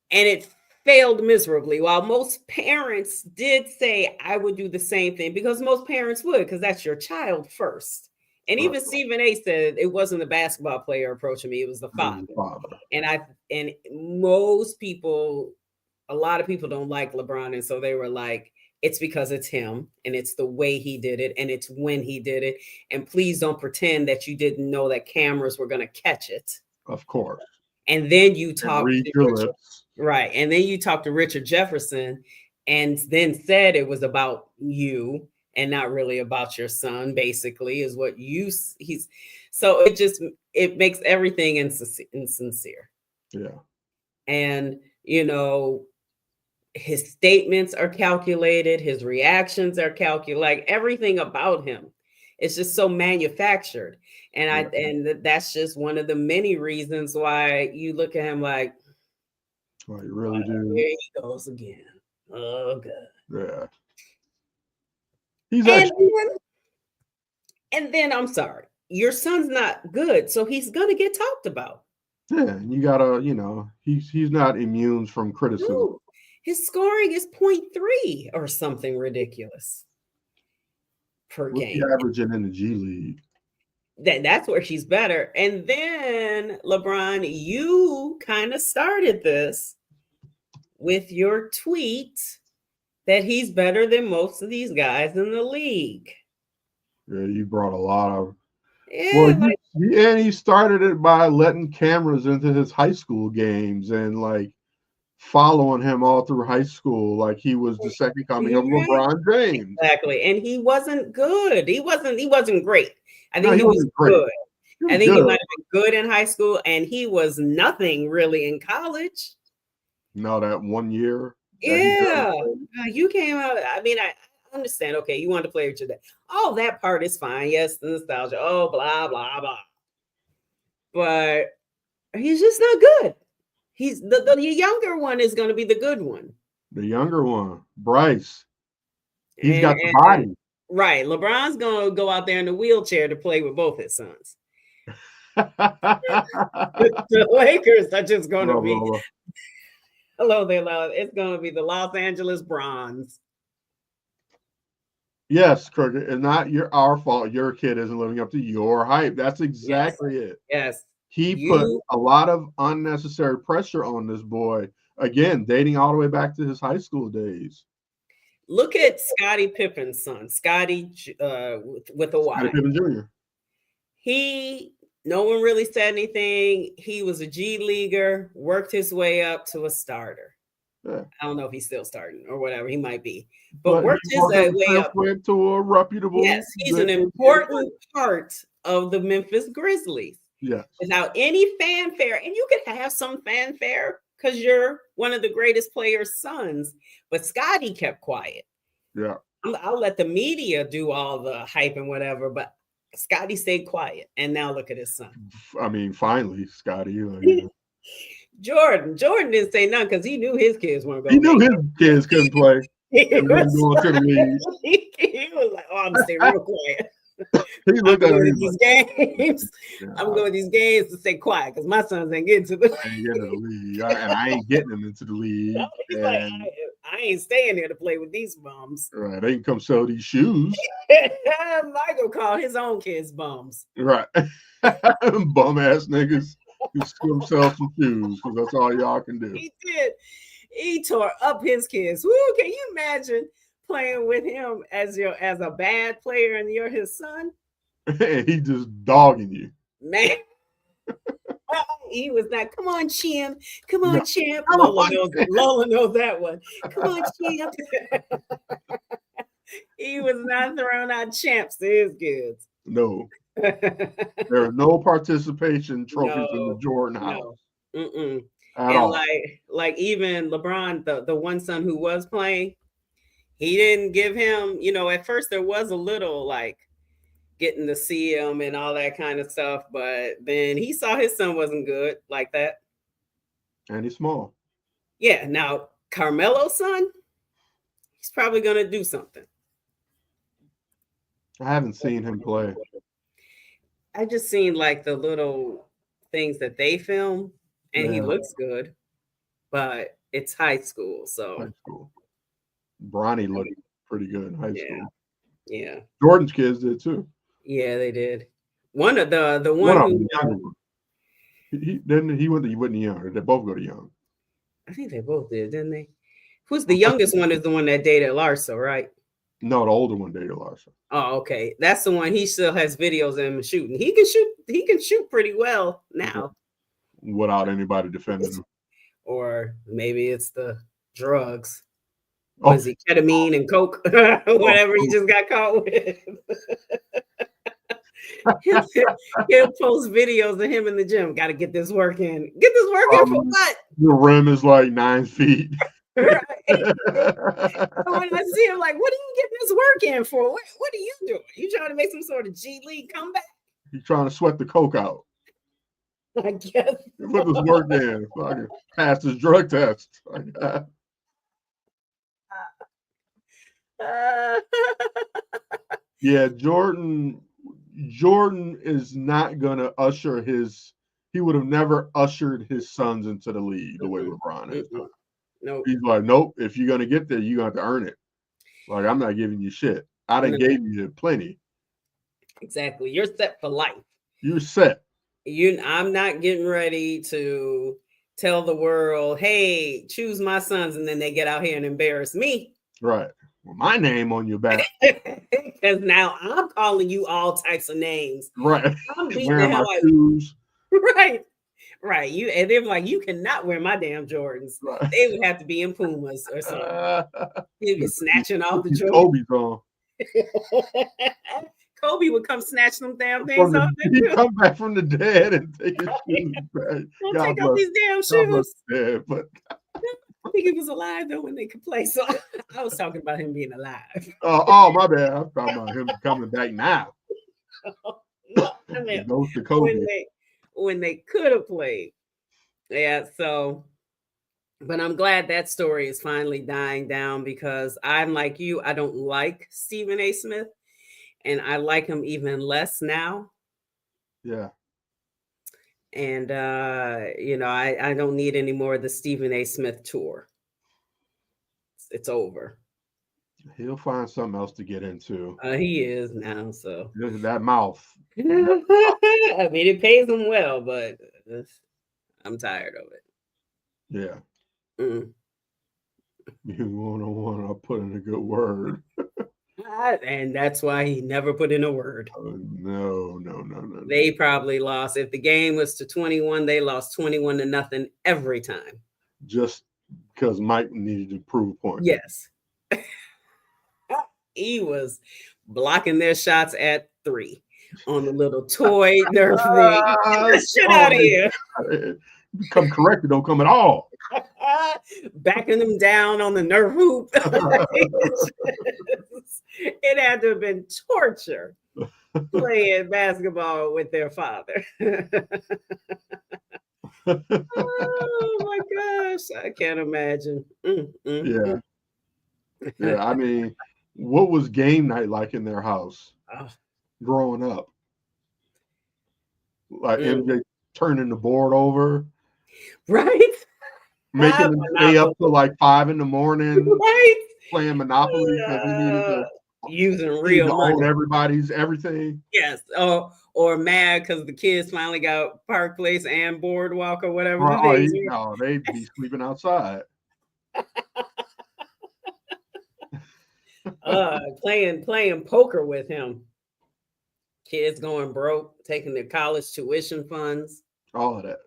it failed miserably. While most parents did say I would do the same thing because most parents would, because that's your child first. And even Stephen A. said it wasn't the basketball player approaching me; it was the father. And most people, a lot of people don't like LeBron, and so they were like, It's because it's him and it's the way he did it and it's when he did it. And please don't pretend that you didn't know that cameras were going to catch it. Of course. And then you talk read to your Richard, lips. right? And then you talk to Richard Jefferson, and then said it was about you and not really about your son. Basically, is what he's. So it makes everything insincere. Yeah. And his statements are calculated, his reactions are calculated, like everything about him. It's just so manufactured. And and that's just one of the many reasons why you look at him like, well, you really do. Here he goes again. Oh God. Yeah. He's actually. And then I'm sorry, your son's not good, so he's gonna get talked about. Yeah, you gotta, he's not immune from criticism. No, his scoring is 0.3 or something ridiculous per game. What's he averaging in the G League? That's where she's better. And then LeBron, you kind of started this with your tweet that he's better than most of these guys in the league. Yeah, you brought a lot of. Yeah, and he started it by letting cameras into his high school games and like following him all through high school, like he was the second coming of LeBron James. Exactly, and he wasn't good. He wasn't great. I think he was good. I think he might have been good in high school, and he was nothing really in college. No, that 1 year. Yeah, you came out. I mean, I understand. Okay, you want to play with your dad. Oh, that part is fine. Yes, the nostalgia. Oh, blah blah blah. But he's just not good. He's the younger one is going to be the good one. The younger one, Bryce. He's got the body. Right. LeBron's going to go out there in the wheelchair to play with both his sons. The Lakers are just going to be. Hello there, love. It's going to be the Los Angeles Bronze. Yes, Crooked. It's not our fault. Your kid isn't living up to your hype. That's exactly it. Yes. He put a lot of unnecessary pressure on this boy. Again, dating all the way back to his high school days. Look at Scottie Pippen's son, Scottie with a Y. Scottie Pippen Jr. No one really said anything. He was a G leaguer, worked his way up to a starter. Yeah. I don't know if he's still starting or whatever. He might be, but worked his way up to a reputable. Yes, he's an important part of the Memphis Grizzlies. Yeah, without any fanfare, and you could have some fanfare because you're one of the greatest players' sons. But Scottie kept quiet. Yeah, I'll let the media do all the hype and whatever, but Scottie stayed quiet, and now look at his son. I mean, finally, Scottie. Jordan didn't say nothing because he knew his kids weren't going. He knew his kids couldn't play. He was like, "Oh, I'm gonna stay real quiet." He looked at these games. Yeah. I'm going to these games to stay quiet because my sons ain't getting to the league, and I ain't getting them into the league. He's like, I ain't staying there to play with these bums. Right, they can come sell these shoes. Michael called his own kids bums. Right, bum ass niggas who sell some shoes because that's all y'all can do. He did. He tore up his kids. Woo! Can you imagine playing with him as a bad player and you're his son? He just dogging you. Man. He was like, come on, champ. Come on, champ. Lola knows that one. Come on, champ. He was not throwing out champs to his kids. No. There are no participation trophies in the Jordan house. No. And all. like even LeBron, the one son who was playing, he didn't give him, at first there was a little like getting to see him and all that kind of stuff, but then he saw his son wasn't good like that. And he's small. Yeah. Now, Carmelo's son, he's probably going to do something. I haven't seen him play. I just seen like the little things that they film, and he looks good, but it's high school, so. High school. Bronny looked pretty good in high school. Yeah. Jordan's kids did too. Yeah, they did. One of the one who he wasn't young. They both go to young. I think they both did, didn't they? Who's the youngest one? Is the one that dated Larsa, right? No, the older one dated Larsa. Oh, okay. That's the one. He still has videos of him shooting. He can shoot. He can shoot pretty well now. Without anybody defending him. Or maybe it's the drugs. Was he ketamine and coke? Whatever he just got caught with. He'll post videos of him in the gym. Got to get this work in. Get this work in for what? The rim is like 9 feet. Right. When I see him, like, what are you getting this work in for? What are you doing? You trying to make some sort of G League comeback? He's trying to sweat the coke out. I guess. He put this work in so I can pass this drug test. Yeah, Jordan is not gonna usher he would have never ushered his sons into the league the way LeBron is. Nope. He's like, nope, if you're gonna get there, you're gonna have to earn it. Like, I'm not giving you shit. I done gave you plenty. Exactly. You're set for life. You're set. I'm not getting ready to tell the world, hey, choose my sons, and then they get out here and embarrass me. Right. Well, my name on your back. Because now I'm calling you all types of names. Right. I'm beating wearing the hell my shoes. Right. Right. And they're like, you cannot wear my damn Jordans. Right. They would have to be in Pumas or something. He'd be snatching off the Jordans. Kobe's on. Kobe would come snatch them damn things off. He'd come back from the dead and take his shoes back. Don't take off these damn shoes. Dead, but I think he was alive though when they could play. So I was talking about him being alive. Oh, my bad. I'm talking about him coming back now. No, I mean, goes to Kobe. When they could have played. Yeah, so but I'm glad that story is finally dying down because I'm like you, I don't like Stephen A. Smith, and I like him even less now. Yeah. And I don't need any more of the Stephen A. Smith tour. It's over. He'll find something else to get into. He is now, so that mouth. I mean, it pays him well, but I'm tired of it. Yeah. You wanna put in a good word. And that's why he never put in a word. No. They probably lost. If the game was to 21, they lost 21-0 every time. Just because Mike needed to prove a point. Yes. He was blocking their shots at 3 on the little toy Nerf thing. Get this shit out of here. Come corrected, don't come at all. Backing them down on the Nerf hoop. It had to have been torture playing basketball with their father. Oh my gosh, I can't imagine. Yeah. I mean, what was game night like in their house growing up? Like MJ turning the board over, right? Making them stay up till like 5 a.m, right? Playing Monopoly because he needed to using real money. Own everybody's everything. Yes. Or mad because the kids finally got Park Place and Boardwalk or whatever. They'd be sleeping outside. Playing poker with him. Kids going broke, taking their college tuition funds. All of that.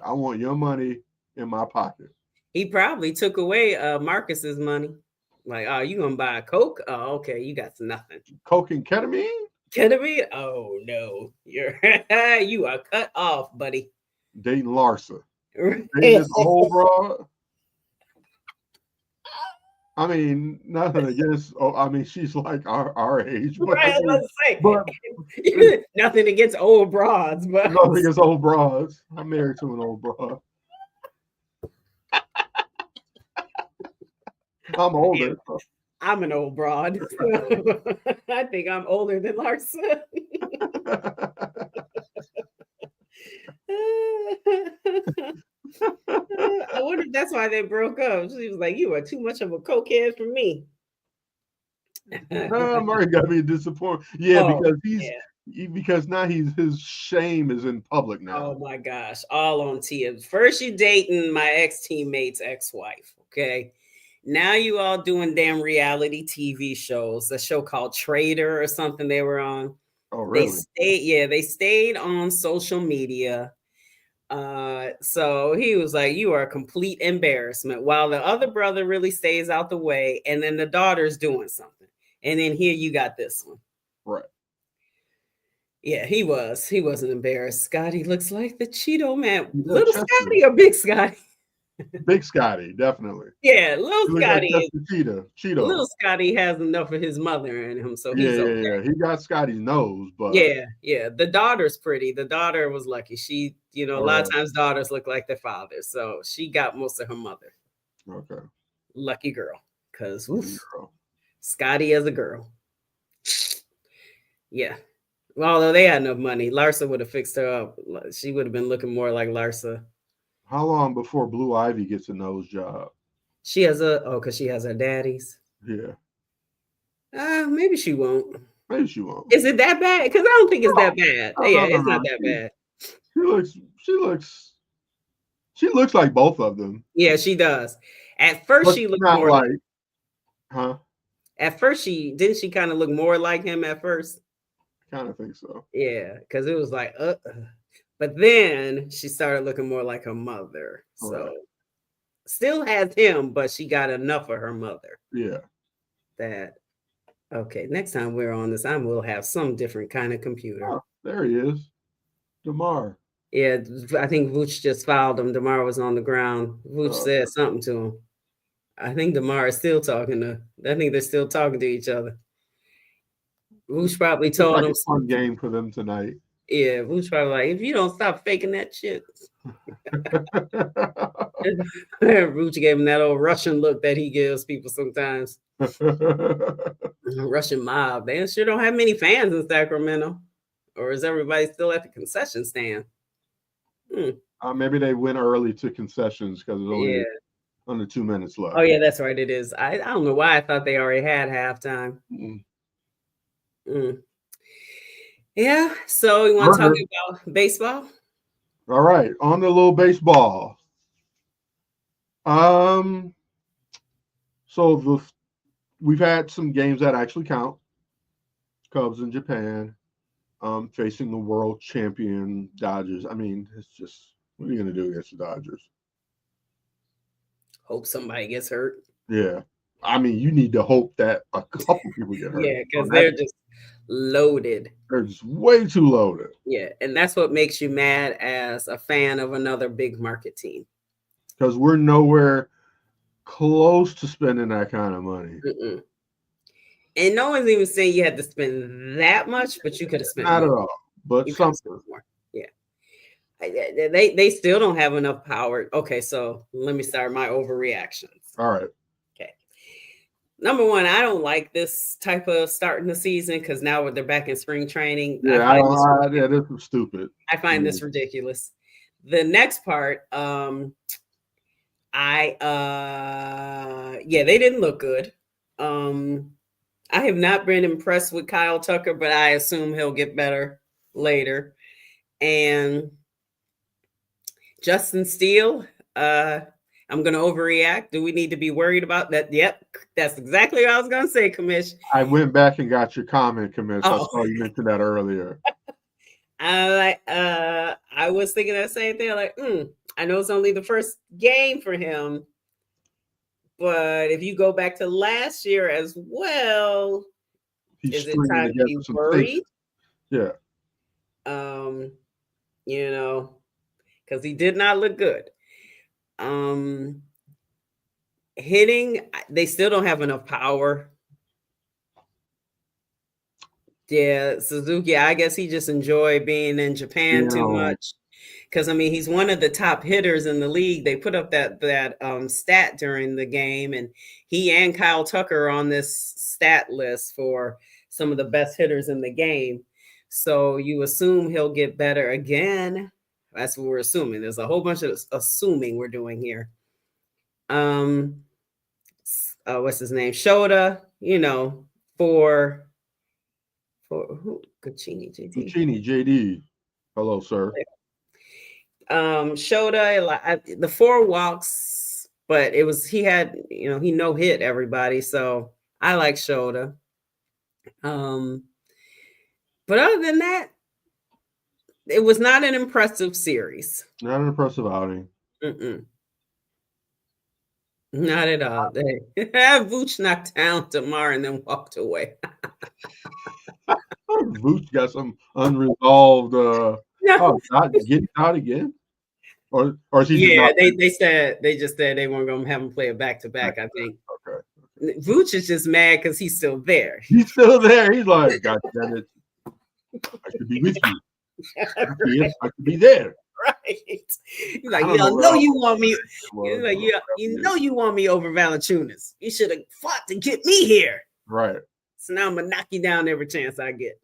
I want your money in my pocket. He probably took away Marcus's money. Like, oh, you gonna buy a Coke? Oh, okay, you got nothing. Coke and ketamine? Ketamine? Oh no, you are cut off, buddy. Dating Larsa. Dating this old broad. I mean, nothing against. She's like our age. But, right, let's say. Nothing against old broads, but nothing against old broads. I'm married to an old broad. I'm older. I'm an old broad. I think I'm older than Larsa. I wonder if that's why they broke up. She was like, "You are too much of a cokehead for me." Murray got me disappointed. Yeah, because because now his shame is in public now. Oh my gosh, all on Tia. First you dating my ex-teammate's ex-wife, okay? Now you all doing damn reality TV shows. A show called Trader or something they were on. Oh, really? They stayed on social media. So he was like, you are a complete embarrassment, while the other brother really stays out the way, and then the daughter's doing something. And then here you got this one. Right. Yeah, he wasn't embarrassed. Scotty looks like the Cheeto man. Yeah, Little Chester. Scotty or Big Scotty? Big Scotty, definitely. Yeah, little Scotty. Like Cheeto. Little Scotty has enough of his mother in him, so he's okay. Yeah. He got Scotty's nose, but yeah. The daughter's pretty. The daughter was lucky. She, a lot of times daughters look like their fathers, so she got most of her mother. Okay. Lucky girl, because Scotty as a girl. Yeah. Well, although they had enough money, Larsa would have fixed her up. She would have been looking more like Larsa. How long before Blue Ivy gets a nose job? She has because she has her daddy's. Yeah. Maybe she won't. Maybe she won't. Is it that bad? Because I don't think it's that bad. It's not that bad. She looks like both of them. Yeah, she does. At first, she looked more like, huh? At first, she kind of look more like him at first. Kind of think so. Yeah, because it was like, but then she started looking more like her mother. So still has him, but she got enough of her mother. Yeah. Okay, next time we're on this, I will have some different kind of computer. Oh, there he is. DeMar. Yeah, I think Vooch just filed him. DeMar was on the ground. Vooch said something to him. I think DeMar is still talking I think they're still talking to each other. Vooch probably told him. It's a fun game for them tonight. Yeah, Vooch probably like, if you don't stop faking that shit. Vooch gave him that old Russian look that he gives people sometimes. Russian mob. They sure don't have many fans in Sacramento. Or is everybody still at the concession stand? Maybe they went early to concessions because it's only under 2 minutes left. Oh, yeah, that's right. It is. I don't know why I thought they already had halftime. Yeah. So you want to talk about baseball? All right. On the little baseball. So we've had some games that actually count. Cubs in Japan, facing the world champion Dodgers. I mean, it's just, what are you going to do against the Dodgers? Hope somebody gets hurt. Yeah. I mean, you need to hope that a couple people get hurt. Yeah, because they're just loaded. They're just way too loaded. Yeah, and that's what makes you mad as a fan of another big market team. Because we're nowhere close to spending that kind of money. And no one's even saying you had to spend that much, but you could have spent not more. At all, but something more. Yeah. They still don't have enough power. Okay, so let me start my overreactions. All right. Okay. Number one, I don't like this type of starting the season because now they're back in spring training. Yeah, this is stupid. I find this ridiculous. The next part, they didn't look good. I have not been impressed with Kyle Tucker, but I assume he'll get better later. And Justin Steele, I'm going to overreact. Do we need to be worried about that? Yep, that's exactly what I was going to say, Commish. I went back and got your comment, Commish. I saw you mentioned that earlier. I was thinking that same thing. I know it's only the first game for him, but if you go back to last year as well, is it time to be worried? Yeah. Because he did not look good. Hitting, they still don't have enough power. Yeah, Suzuki, I guess he just enjoyed being in Japan too much. Because, he's one of the top hitters in the league. They put up that stat during the game, and he and Kyle Tucker are on this stat list for some of the best hitters in the game. So you assume he'll get better again. That's what we're assuming. There's a whole bunch of assuming we're doing here. What's his name? Shota, for who? Guccini, JD. Guccini, JD. Hello, sir. Shota, the 4 walks, but he had, he no hit everybody. So I like Shota. But other than that, it was not an impressive series. Not an impressive outing. Not at all. They Vooch knocked down Damar and then walked away. Vooch got some unresolved. Getting out again, or is he? Yeah, they just said they weren't going to have him play a back-to-back. I think. Okay. Vooch is just mad because he's still there. He's still there. He's like, God damn it! I should be with you. I could be there. Right. He's like, you know you want me. He's like, you know you want me over Valanciunas. You should have fought to get me here. Right. So now I'm gonna knock you down every chance I get.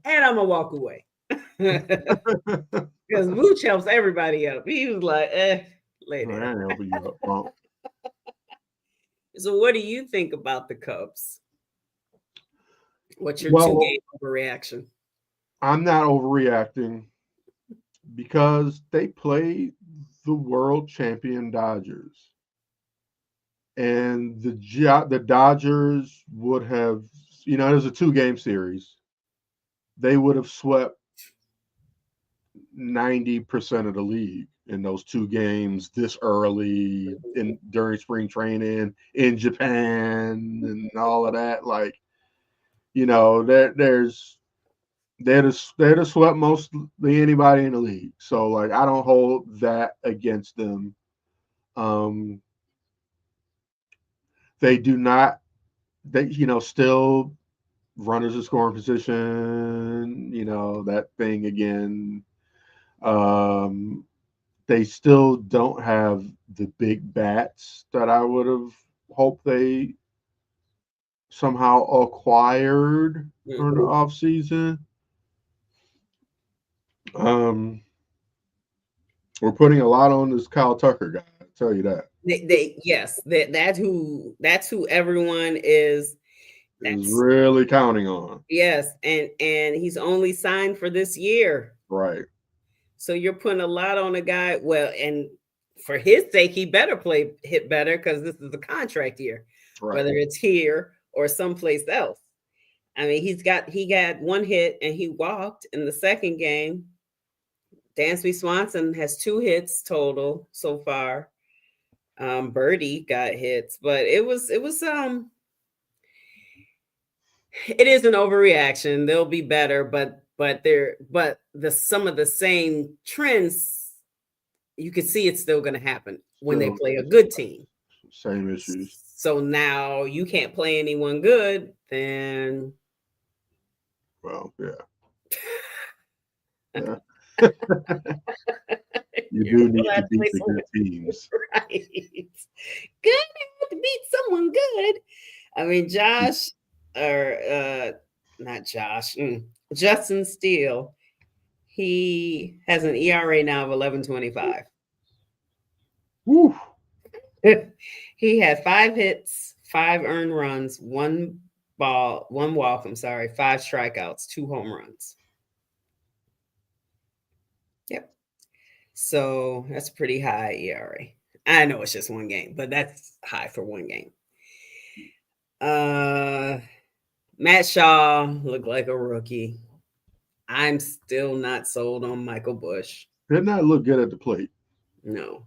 And I'm gonna walk away. Because Vooch helps everybody up. He was like, later. So what do you think about the Cubs? What's your 2-game overreaction? I'm not overreacting because they play the world champion Dodgers. And the Dodgers would have, it was a 2-game series. They would have swept 90% of the league in those 2 games this early during spring training in Japan and all of that. Like, they'd have swept mostly anybody in the league. So, like, I don't hold that against them. They do not, still runners in scoring position, that thing again. They still don't have the big bats that I would have hoped they somehow acquired during the offseason. We're putting a lot on this Kyle Tucker guy, I'll tell you that. That's who everyone is really counting on. Yes, and he's only signed for this year. Right. So you're putting a lot on a guy. Well, and for his sake, he better hit better because this is a contract year, right. Whether it's here or someplace else. I mean, he got 1 hit and he walked in the second game. Dansby Swanson has 2 hits total so far. Birdie got hits, but it is an overreaction. They'll be better, but some of the same trends, you can see it's still going to happen when they play a good team. Same issues. So now you can't play anyone good, then. Well, yeah. Yeah. You do need to beat the good teams. Right. Good to beat someone good. I mean, Justin Steele, he has an ERA now of 11.25. Woo. He had 5 hits, 5 earned runs, 1 walk, 5 strikeouts, 2 home runs. Yep. So that's pretty high ERA. I know it's just 1 game, but that's high for 1 game. Matt Shaw looked like a rookie. I'm still not sold on Michael Busch. Did not look good at the plate. No.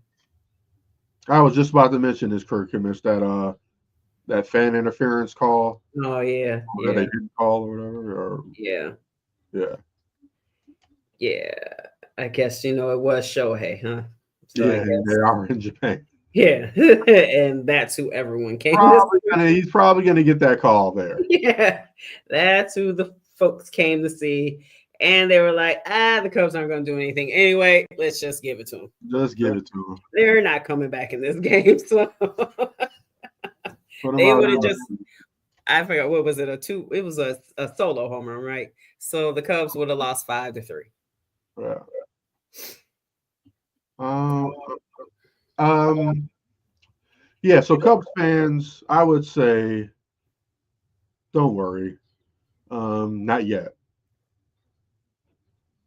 I was just about to mention this, Kirk Kimmich, that fan interference call. Oh, yeah. That they didn't call or whatever. Yeah. Yeah. Yeah. I guess, it was Shohei, huh? So yeah, they are in Japan. Yeah. And that's who everyone came to see. He's probably going to get that call there. Yeah. That's who the folks came to see. And they were like, the Cubs aren't going to do anything. Anyway, let's just give it to them. Just give it to them. They're not coming back in this game. So they would have just, I forgot, what was it? It was a solo home run, right? So the Cubs would have lost 5-3. Yeah. So Cubs fans, I would say Don't worry. Not yet.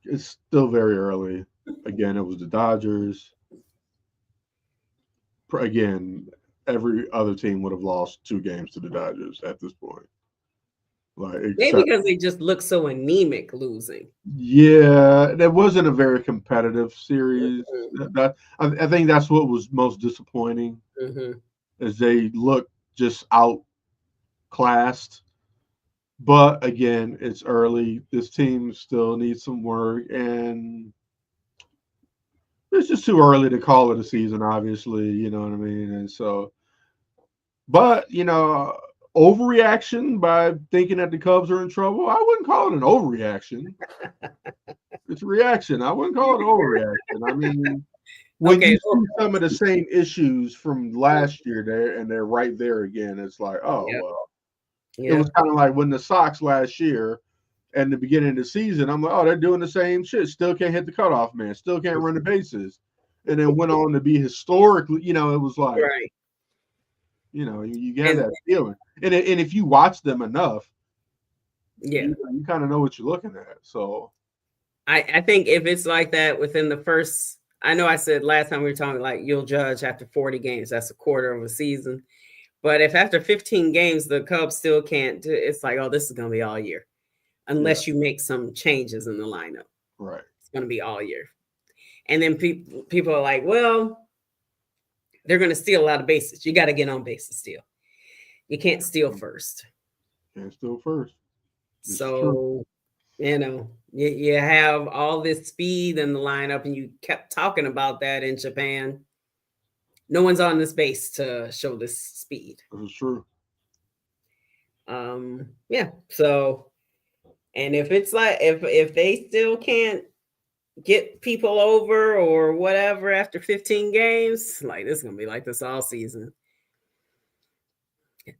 It's still very early. Again, it was the Dodgers. Again, every other team would have lost 2 games to the Dodgers at this point. Like, Maybe because they just look so anemic losing. Yeah, that wasn't a very competitive series. I think that's what was most disappointing, is they looked just outclassed. But again, it's early. This team still needs some work, and it's just too early to call it a season. Obviously, you know what I mean. And so, but overreaction by thinking that the Cubs are in trouble. I wouldn't call it an overreaction. It's a reaction. I wouldn't call it overreaction. I mean, when you see some of the same issues from last year there, and they're right there again, it's like, oh, well. It was kind of like when the Sox last year and the beginning of the season, I'm like, oh, they're doing the same shit. Still can't hit the cutoff man. Still can't run the bases. And then went on to be historically, it was like, right. You get that feeling. And if you watch them enough, you kind of know what you're looking at. So I think if it's like that within the first, I know I said last time we were talking, like, you'll judge after 40 games. That's a quarter of a season. But if after 15 games, the Cubs still can't do it, it's like, oh, this is going to be all year. Unless you make some changes in the lineup. Right. It's going to be all year. And then people are like, well, they're going to steal a lot of bases. You got to get on bases still. You can't steal first. Can't steal first. It's so, true. You have all this speed in the lineup, and you kept talking about that in Japan. No one's on this base to show this speed. That's true. So, and if it's like, if they still can't get people over or whatever after 15 games, like, this is going to be like this all season.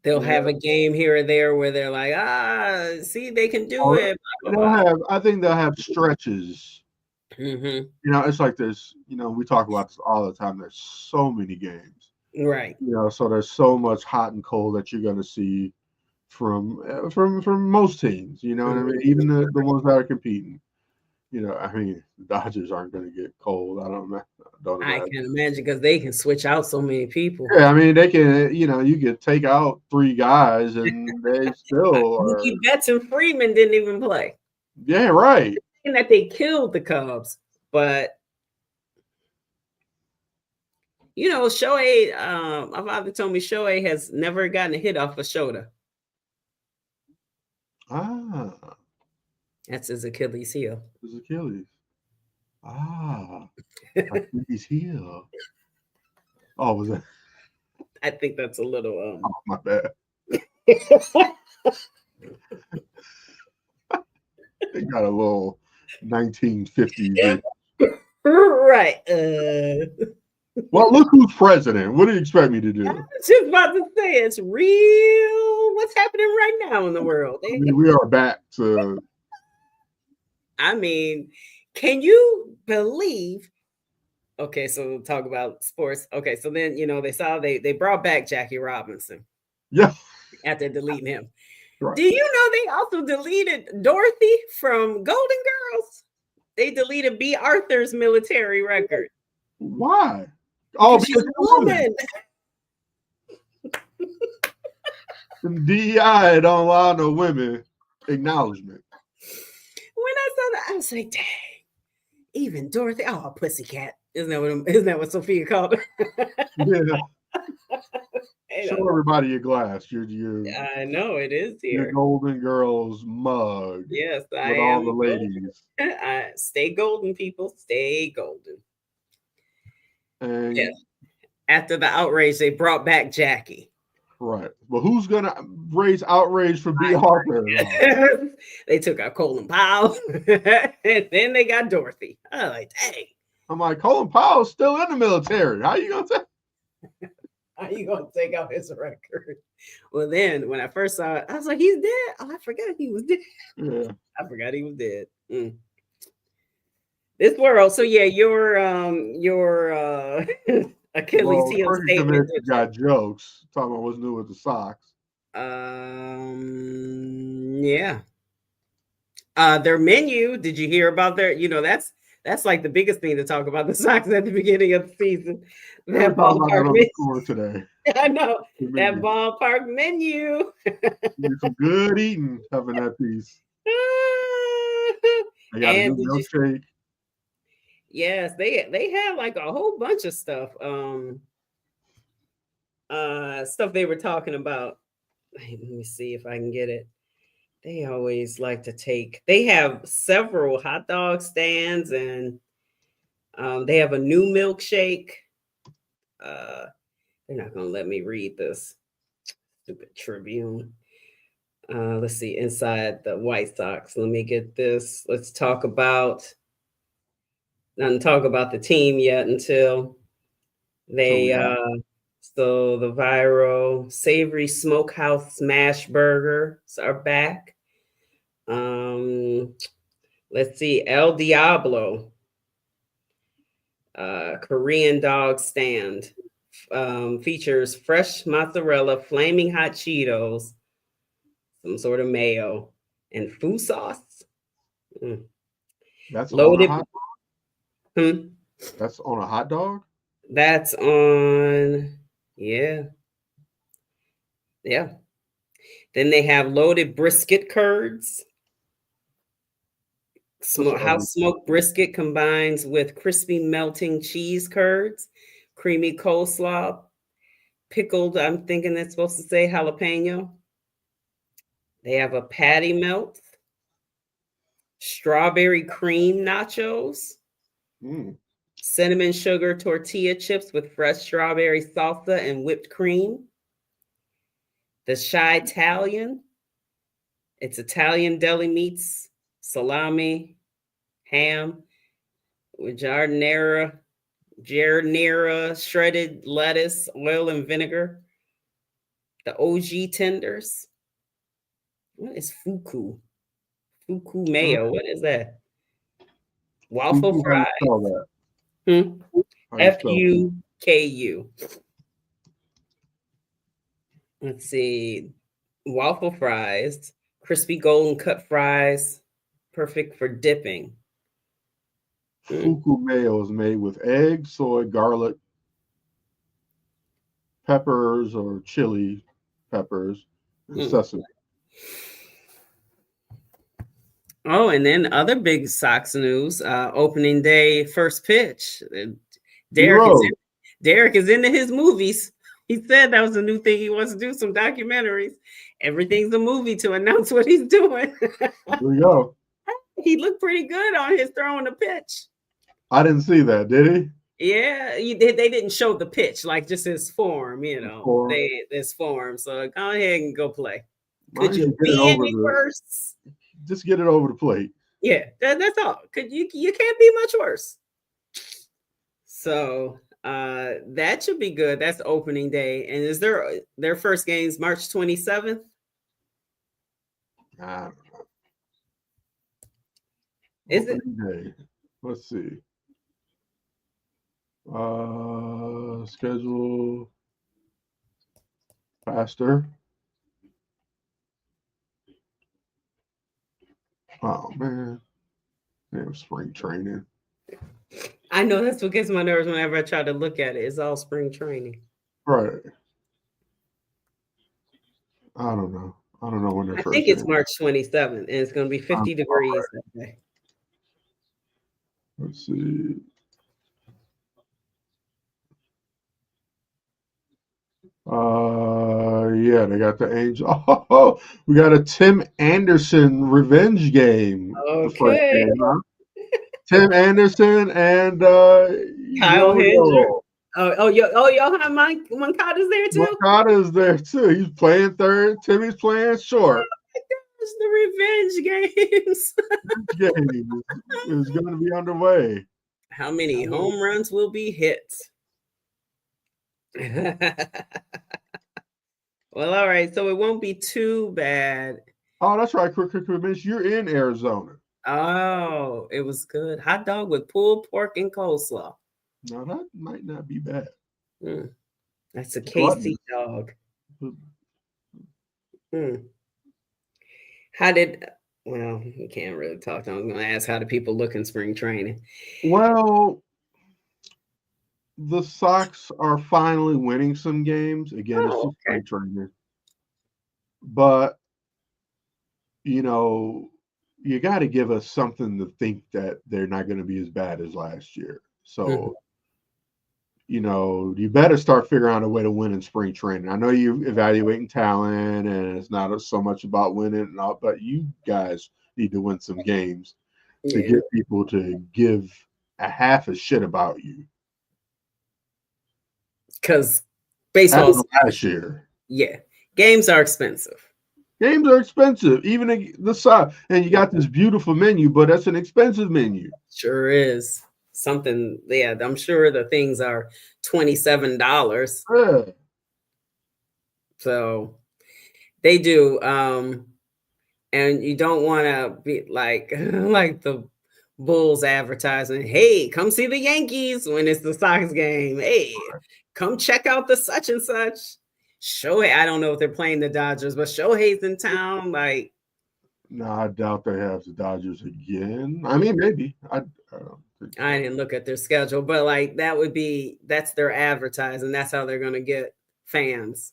They'll have a game here or there where they're like, see, they can do it. Blah, blah, blah. I think they'll have stretches. It's like this, we talk about this all the time. There's so many games. Right. So there's so much hot and cold that you're going to see from most teams, you know what I mean? Even the ones that are competing. The Dodgers aren't going to get cold. I don't imagine. I can imagine, because they can switch out so many people. Yeah, I mean, they can, you could take out 3 guys and they still are. Mookie Betts and Freeman didn't even play. Yeah, right. And that they killed the Cubs. But, Shohei, my father told me Shohei has never gotten a hit off of Shota. Ah. That's his Achilles heel. His Achilles. Achilles heel. Oh, was that? I think that's a little. Oh, my bad. They got a little 1950s. Right. Well, look who's president. What do you expect me to do? I was just about to say, it's real. What's happening right now in the world? We are back to. I mean, can you believe? Okay, so we'll talk about sports. Okay, so then they brought back Jackie Robinson. Yeah. After deleting him. Right. Do you know they also deleted Dorothy from Golden Girls? They deleted B. Arthur's military record. Why? Oh, because she's a woman. DEI don't allow no women acknowledgement. When I saw that, I was like, dang, even Dorothy. Oh, pussycat. Isn't that what Sophia called her? Yeah. Show everybody your glass. I know it is here. Your Golden Girls mug. Yes, I with am. All the ladies. Stay golden, people. Stay golden. And after the outrage, they brought back Jackie. Right. Well, who's gonna raise outrage for B. Arthur? They took out Colin Powell, and then they got Dorothy. I'm like, dang. I'm like, Colin Powell's still in the military. How you gonna say? How you gonna take out his record? Well, then when I first saw it, I was like, he's dead. Oh, I forgot he was dead. Yeah. I forgot he was dead. This world. So yeah, your Achilles heel statement got jokes talking about what's new with the Sox. Yeah. Their menu. Did you hear about their? That's like the biggest thing to talk about the Sox at the beginning of the season. We were That talking about ballpark that on the menu. score today. I know The that menu. ballpark menu. Need some good eating having that piece. They got a And new did you? milkshake. Yes, they have like a whole bunch of stuff. Stuff they were talking about. Hey, let me see if I can get it. They always like to take. They have several hot dog stands, and they have a new milkshake. They're not gonna let me read this stupid Tribune. Let's see inside the White Sox. Let me get this. Let's talk about. Not talk about the team yet until they. So the viral savory smokehouse smash burgers are back. Let's see, El Diablo, Korean dog stand, features fresh mozzarella, flaming hot Cheetos, some sort of mayo, and foo sauce. Mm. That's on a Loaded. hot. Hmm, That's on a hot dog. that's on. Yeah, yeah. Then they have loaded brisket curds. What's the other? House smoked brisket combines with crispy melting cheese curds, creamy coleslaw, pickled, I'm thinking that's supposed to say jalapeno. They have a patty melt, strawberry cream nachos, Mm, cinnamon sugar tortilla chips with fresh strawberry salsa and whipped cream. The Shy Italian, it's Italian deli meats, salami, ham with giardiniera, shredded lettuce, oil and vinegar. The OG tenders. What is fuku? Fuku mm. mayo. What is that? Waffle Fuku, how you fries. spell that? How you spell fuku? Fuku. Let's see. Waffle fries, crispy golden cut fries, perfect for dipping. Fuku mayo is made with egg, soy, garlic, peppers or chili peppers, and sesame. Oh, and then other big Sox news: opening day, first pitch. Derek is in, Derek is into his movies. He said that was a new thing. He wants to do some documentaries. Everything's a movie to announce what he's doing. There we go. He looked pretty good on his throwing the pitch. I didn't see that, did he? Yeah, they didn't show the pitch, like just his form, his form. So go ahead and go play. Could you be any worse? Just get it over the plate. Yeah, that's all. You can't be much worse. So that should be good. That's opening day. And is their first game's March 27th? Is it? Day. Let's see. Schedule faster. Oh man. Damn spring training. I know that's what gets my nerves whenever I try to look at it. It's all spring training. Right. I don't know. I don't know when they're first. I think it's March 27th, and it's going to be 50 degrees that day. Let's see. Yeah, they got the Angel. Oh, we got a Tim Anderson revenge game. Okay. Game, huh? Tim Anderson and Kyle Hendricks. Johan Moncada's there too. Moncada's there too. He's playing third. Timmy's playing short. The revenge games. Game is going to be underway. How many home runs will be hit? Well, all right. So it won't be too bad. Oh, that's right. Quick, you're in Arizona. Oh, it was good. Hot dog with pulled pork and coleslaw. Now that might not be bad. That's a KC dog. Hmm. How did well, we can't really talk. I was going to ask how do people look in spring training? Well, the Sox are finally winning some games. Again, it's Oh, just okay. spring training. But, you know, you got to give us something to think that they're not going to be as bad as last year. Mhm. So, you better start figuring out a way to win in spring training. I know you're evaluating talent and it's not so much about winning and all, but you guys need to win some games to Yeah, get people to give a half a shit about you. because As baseball's of last year. yeah, games are expensive. Games are expensive, even the side. And you got this beautiful menu, but that's an expensive menu. Sure is something. Yeah, I'm sure the things are $27. Yeah. So they do. And you don't want to be like like the Bulls advertising, hey, come see the Yankees when it's the Sox game. Hey, come check out the such and such. Shohei, I don't know if they're playing the Dodgers, but Shohei's in town. Like, No, I doubt they have the Dodgers again. I mean, maybe. I don't think I so. didn't look at their schedule, but like that's their advertising. That's how they're gonna get fans.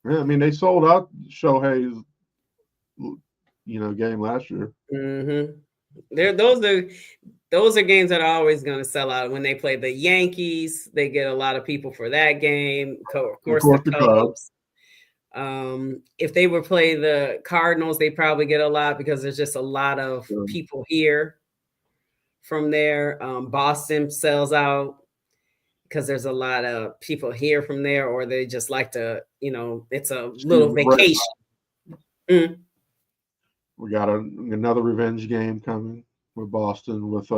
Yeah, I mean, they sold out Shohei's, game last year. Mm-hmm. There, those are games that are always going to sell out. When they play the Yankees, they get a lot of people for that game. Of Of course, the course, the Cubs. Cubs. If they were play the Cardinals, they probably get a lot because there's just a lot of Yeah. people here from there. Boston sells out because there's a lot of people here from there, or they just like to, it's a See little the Red vacation. Sox. Mm. We got another revenge game coming with Boston with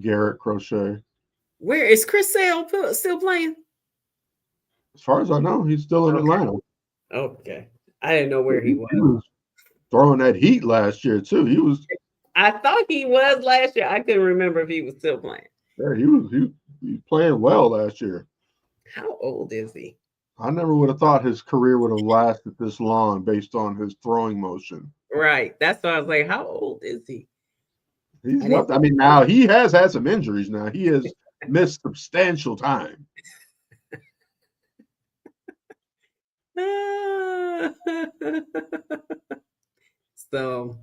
Garrett Crochet. Where is Chris Sale still playing? As far as I know, he's still in Okay. Atlanta. Okay. I didn't know where he was. He was throwing that heat last year too. He was. I thought he was last year. I couldn't remember if he was still playing. Yeah, he was playing well last year. How old is he? I never would have thought his career would have lasted this long based on his throwing motion. Right. That's why I was like, how old is he? He's not. I mean, now he has had some injuries. Now he has missed substantial time. So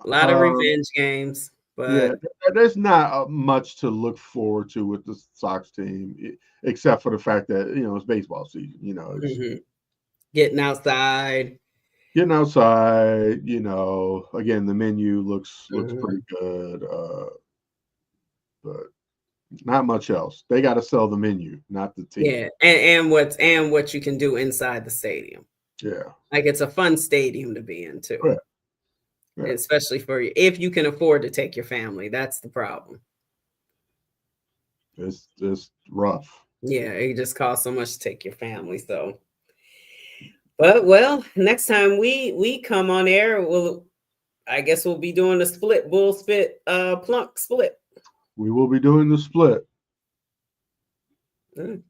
a lot of revenge games, but yeah, there's not much to look forward to with the Sox team, except for the fact that it's baseball season. It's getting outside. getting outside. Again, the menu looks pretty good, but not much else. They got to sell the menu, not the team. Yeah, and what you can do inside the stadium. Yeah, like it's a fun stadium to be in too. Yeah. Yeah. Especially for you, if you can afford to take your family. That's the problem. It's just rough. Yeah, it just costs so much to take your family. So, but well, next time we come on air, I guess we'll be doing the split bull spit plunk split. We will be doing the split.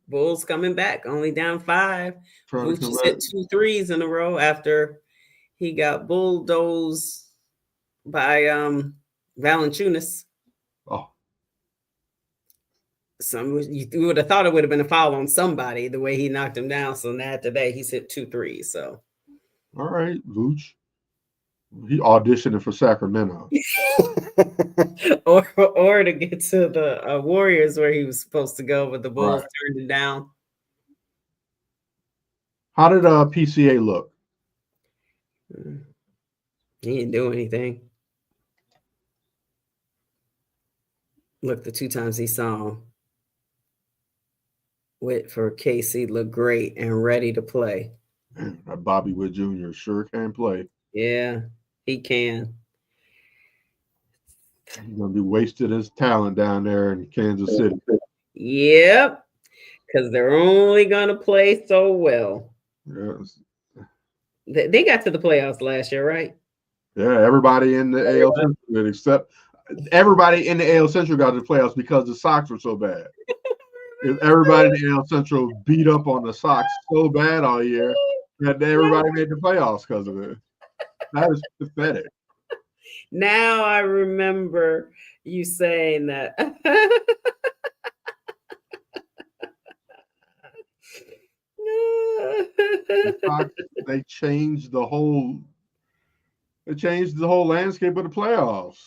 Bulls coming back, only down 5. Vucci hit 2 threes in a row after he got bulldozed by Valanciunas. Oh. You would have thought it would have been a foul on somebody the way he knocked him down. So now today he's hit 2 threes. So all right, Vooch. He auditioning for Sacramento. or to get to the Warriors where he was supposed to go, but the Bulls turned him down. How did PCA look? He didn't do anything. Look, the 2 times he saw him. Witt for KC looked great and ready to play. That Bobby Witt Jr. sure can play. Yeah, he can. He's gonna be wasted his talent down there in Kansas City. Yep, because they're only gonna play so well. Yes. They got to the playoffs last year, right? Yeah, everybody in the AL Central, except everybody in the AL Central got to the playoffs because the Sox were so bad. Everybody in the AL Central beat up on the Sox so bad all year. that everybody made the playoffs because of it. That is pathetic. Now I remember you saying that. They changed the whole. It changed the whole landscape of the playoffs.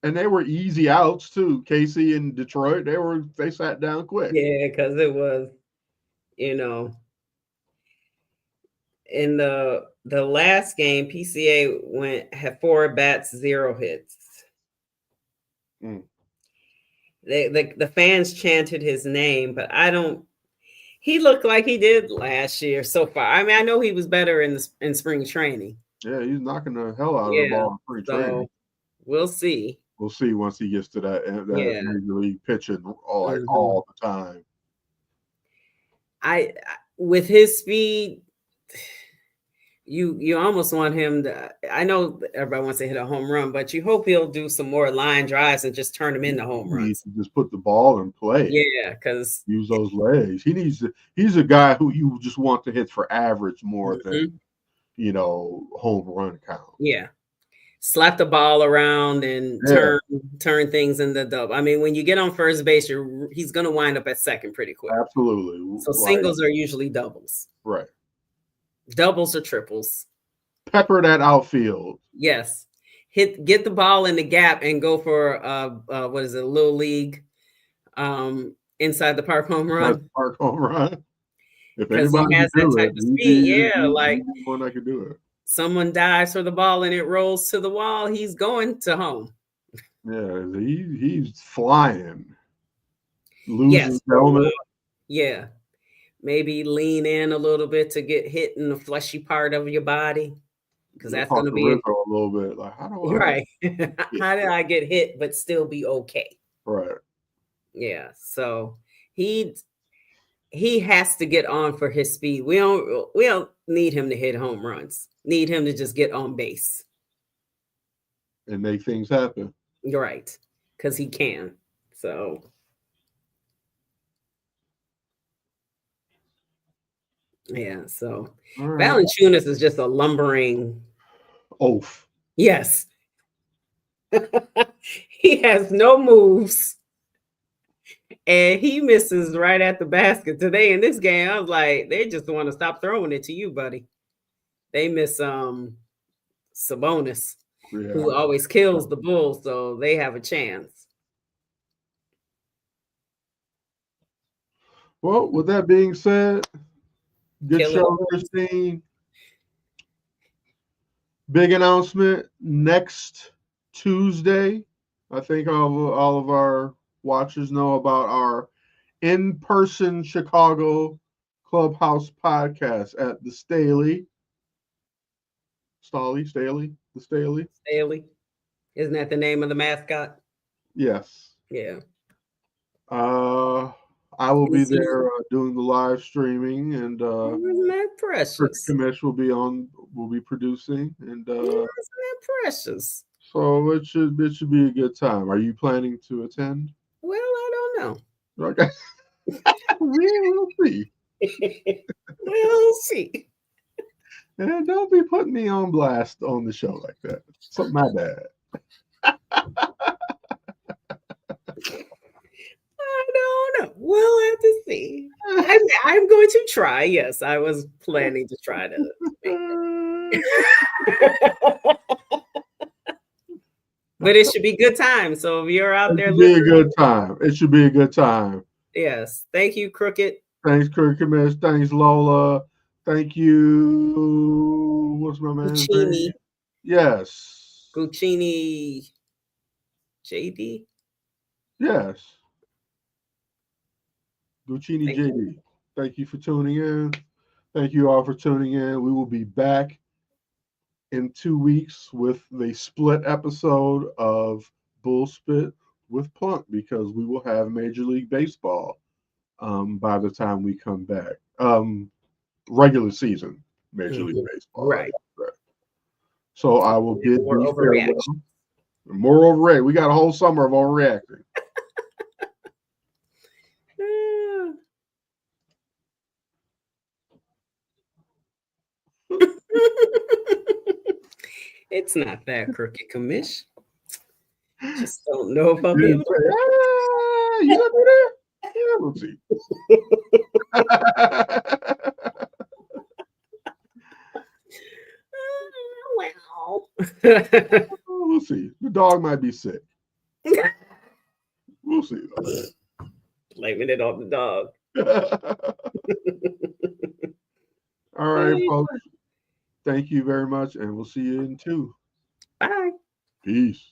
And they were easy outs too. KC and Detroit, they sat down quick. Yeah, because it was, in the last game, PCA had 4 bats, 0 hits. The fans chanted his name, but he looked like he did last year so far. I mean, I know he was better in spring training. Yeah, he's knocking the hell out of the ball in spring training. We'll see. We'll see once he gets to that major league pitching all the time. With his speed, you almost want him to. I know everybody wants to hit a home run, but you hope he'll do some more line drives and just turn them into home runs. Just put the ball in play. Yeah, because use those legs. He's a guy who you just want to hit for average more than home run count. Yeah. Slap the ball around and turn things into double. I mean, when you get on first base, he's going to wind up at second pretty quick. Absolutely. So singles are usually doubles. Right. Doubles or triples. Pepper that outfield. Yes. Get the ball in the gap and go for what is it, Little League inside the park home run. Park home run. Because he has that type of speed. Like one I could do it. Someone dives for the ball and it rolls to the wall, he's going to home. Yeah, he's flying. Losing helmet. Yeah. Maybe lean in a little bit to get hit in the fleshy part of your body. Because that's going to be a little bit. Like, how do I? Right. How did I get hit but still be okay? Right. Yeah. So he has to get on for his speed. We don't need him to hit home runs. Need him to just get on base and make things happen. Right, because he can. So yeah. So Valanciunas is just a lumbering oaf. Yes. He has no moves. And he misses right at the basket today in this game. I was like, they just want to stop throwing it to you, buddy. They miss Sabonis, who always kills the Bulls, so they have a chance. Well, with that being said, good show, Christine. Big announcement next Tuesday. I think all of our watchers know about our in-person Chicago Clubhouse podcast at the Staley. Staley. Isn't that the name of the mascot? Yes. Yeah. I will be there doing the live streaming, and isn't that precious? Kamish will be producing, and isn't that precious? So it should be a good time. Are you planning to attend? Well, I don't know. Okay. We will see. We'll see. And don't be putting me on blast on the show like that. Something my bad. I don't know. We'll have to see. I'm going to try. Yes, I was planning to try to. But it should be good time. So if you're out there, it should be a good time. Yes. Thank you, Crooked. Thanks, Crooked Miss. Thanks, Lola. Thank you. What's my man's name? Yes. Guccini JD? Yes. Guccini JD. Thank you for tuning in. Thank you all for tuning in. We will be back in 2 weeks with the split episode of Bullspit with Plunk, because we will have Major League Baseball by the time we come back. Regular season Major League Baseball. Right. So I will get more overreaction. More overreaction. We got a whole summer of overreacting. It's not that crooked, commish. Just don't know if I'll be You able to. gonna do that? Yeah, we'll see. Wow. We'll see. The dog might be sick. We'll see. Blaming it on the dog. All right, folks. Thank you very much, and we'll see you in 2. Bye. Peace.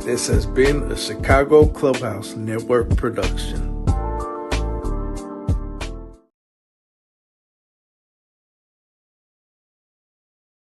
This has been a Chicago Clubhouse Network production.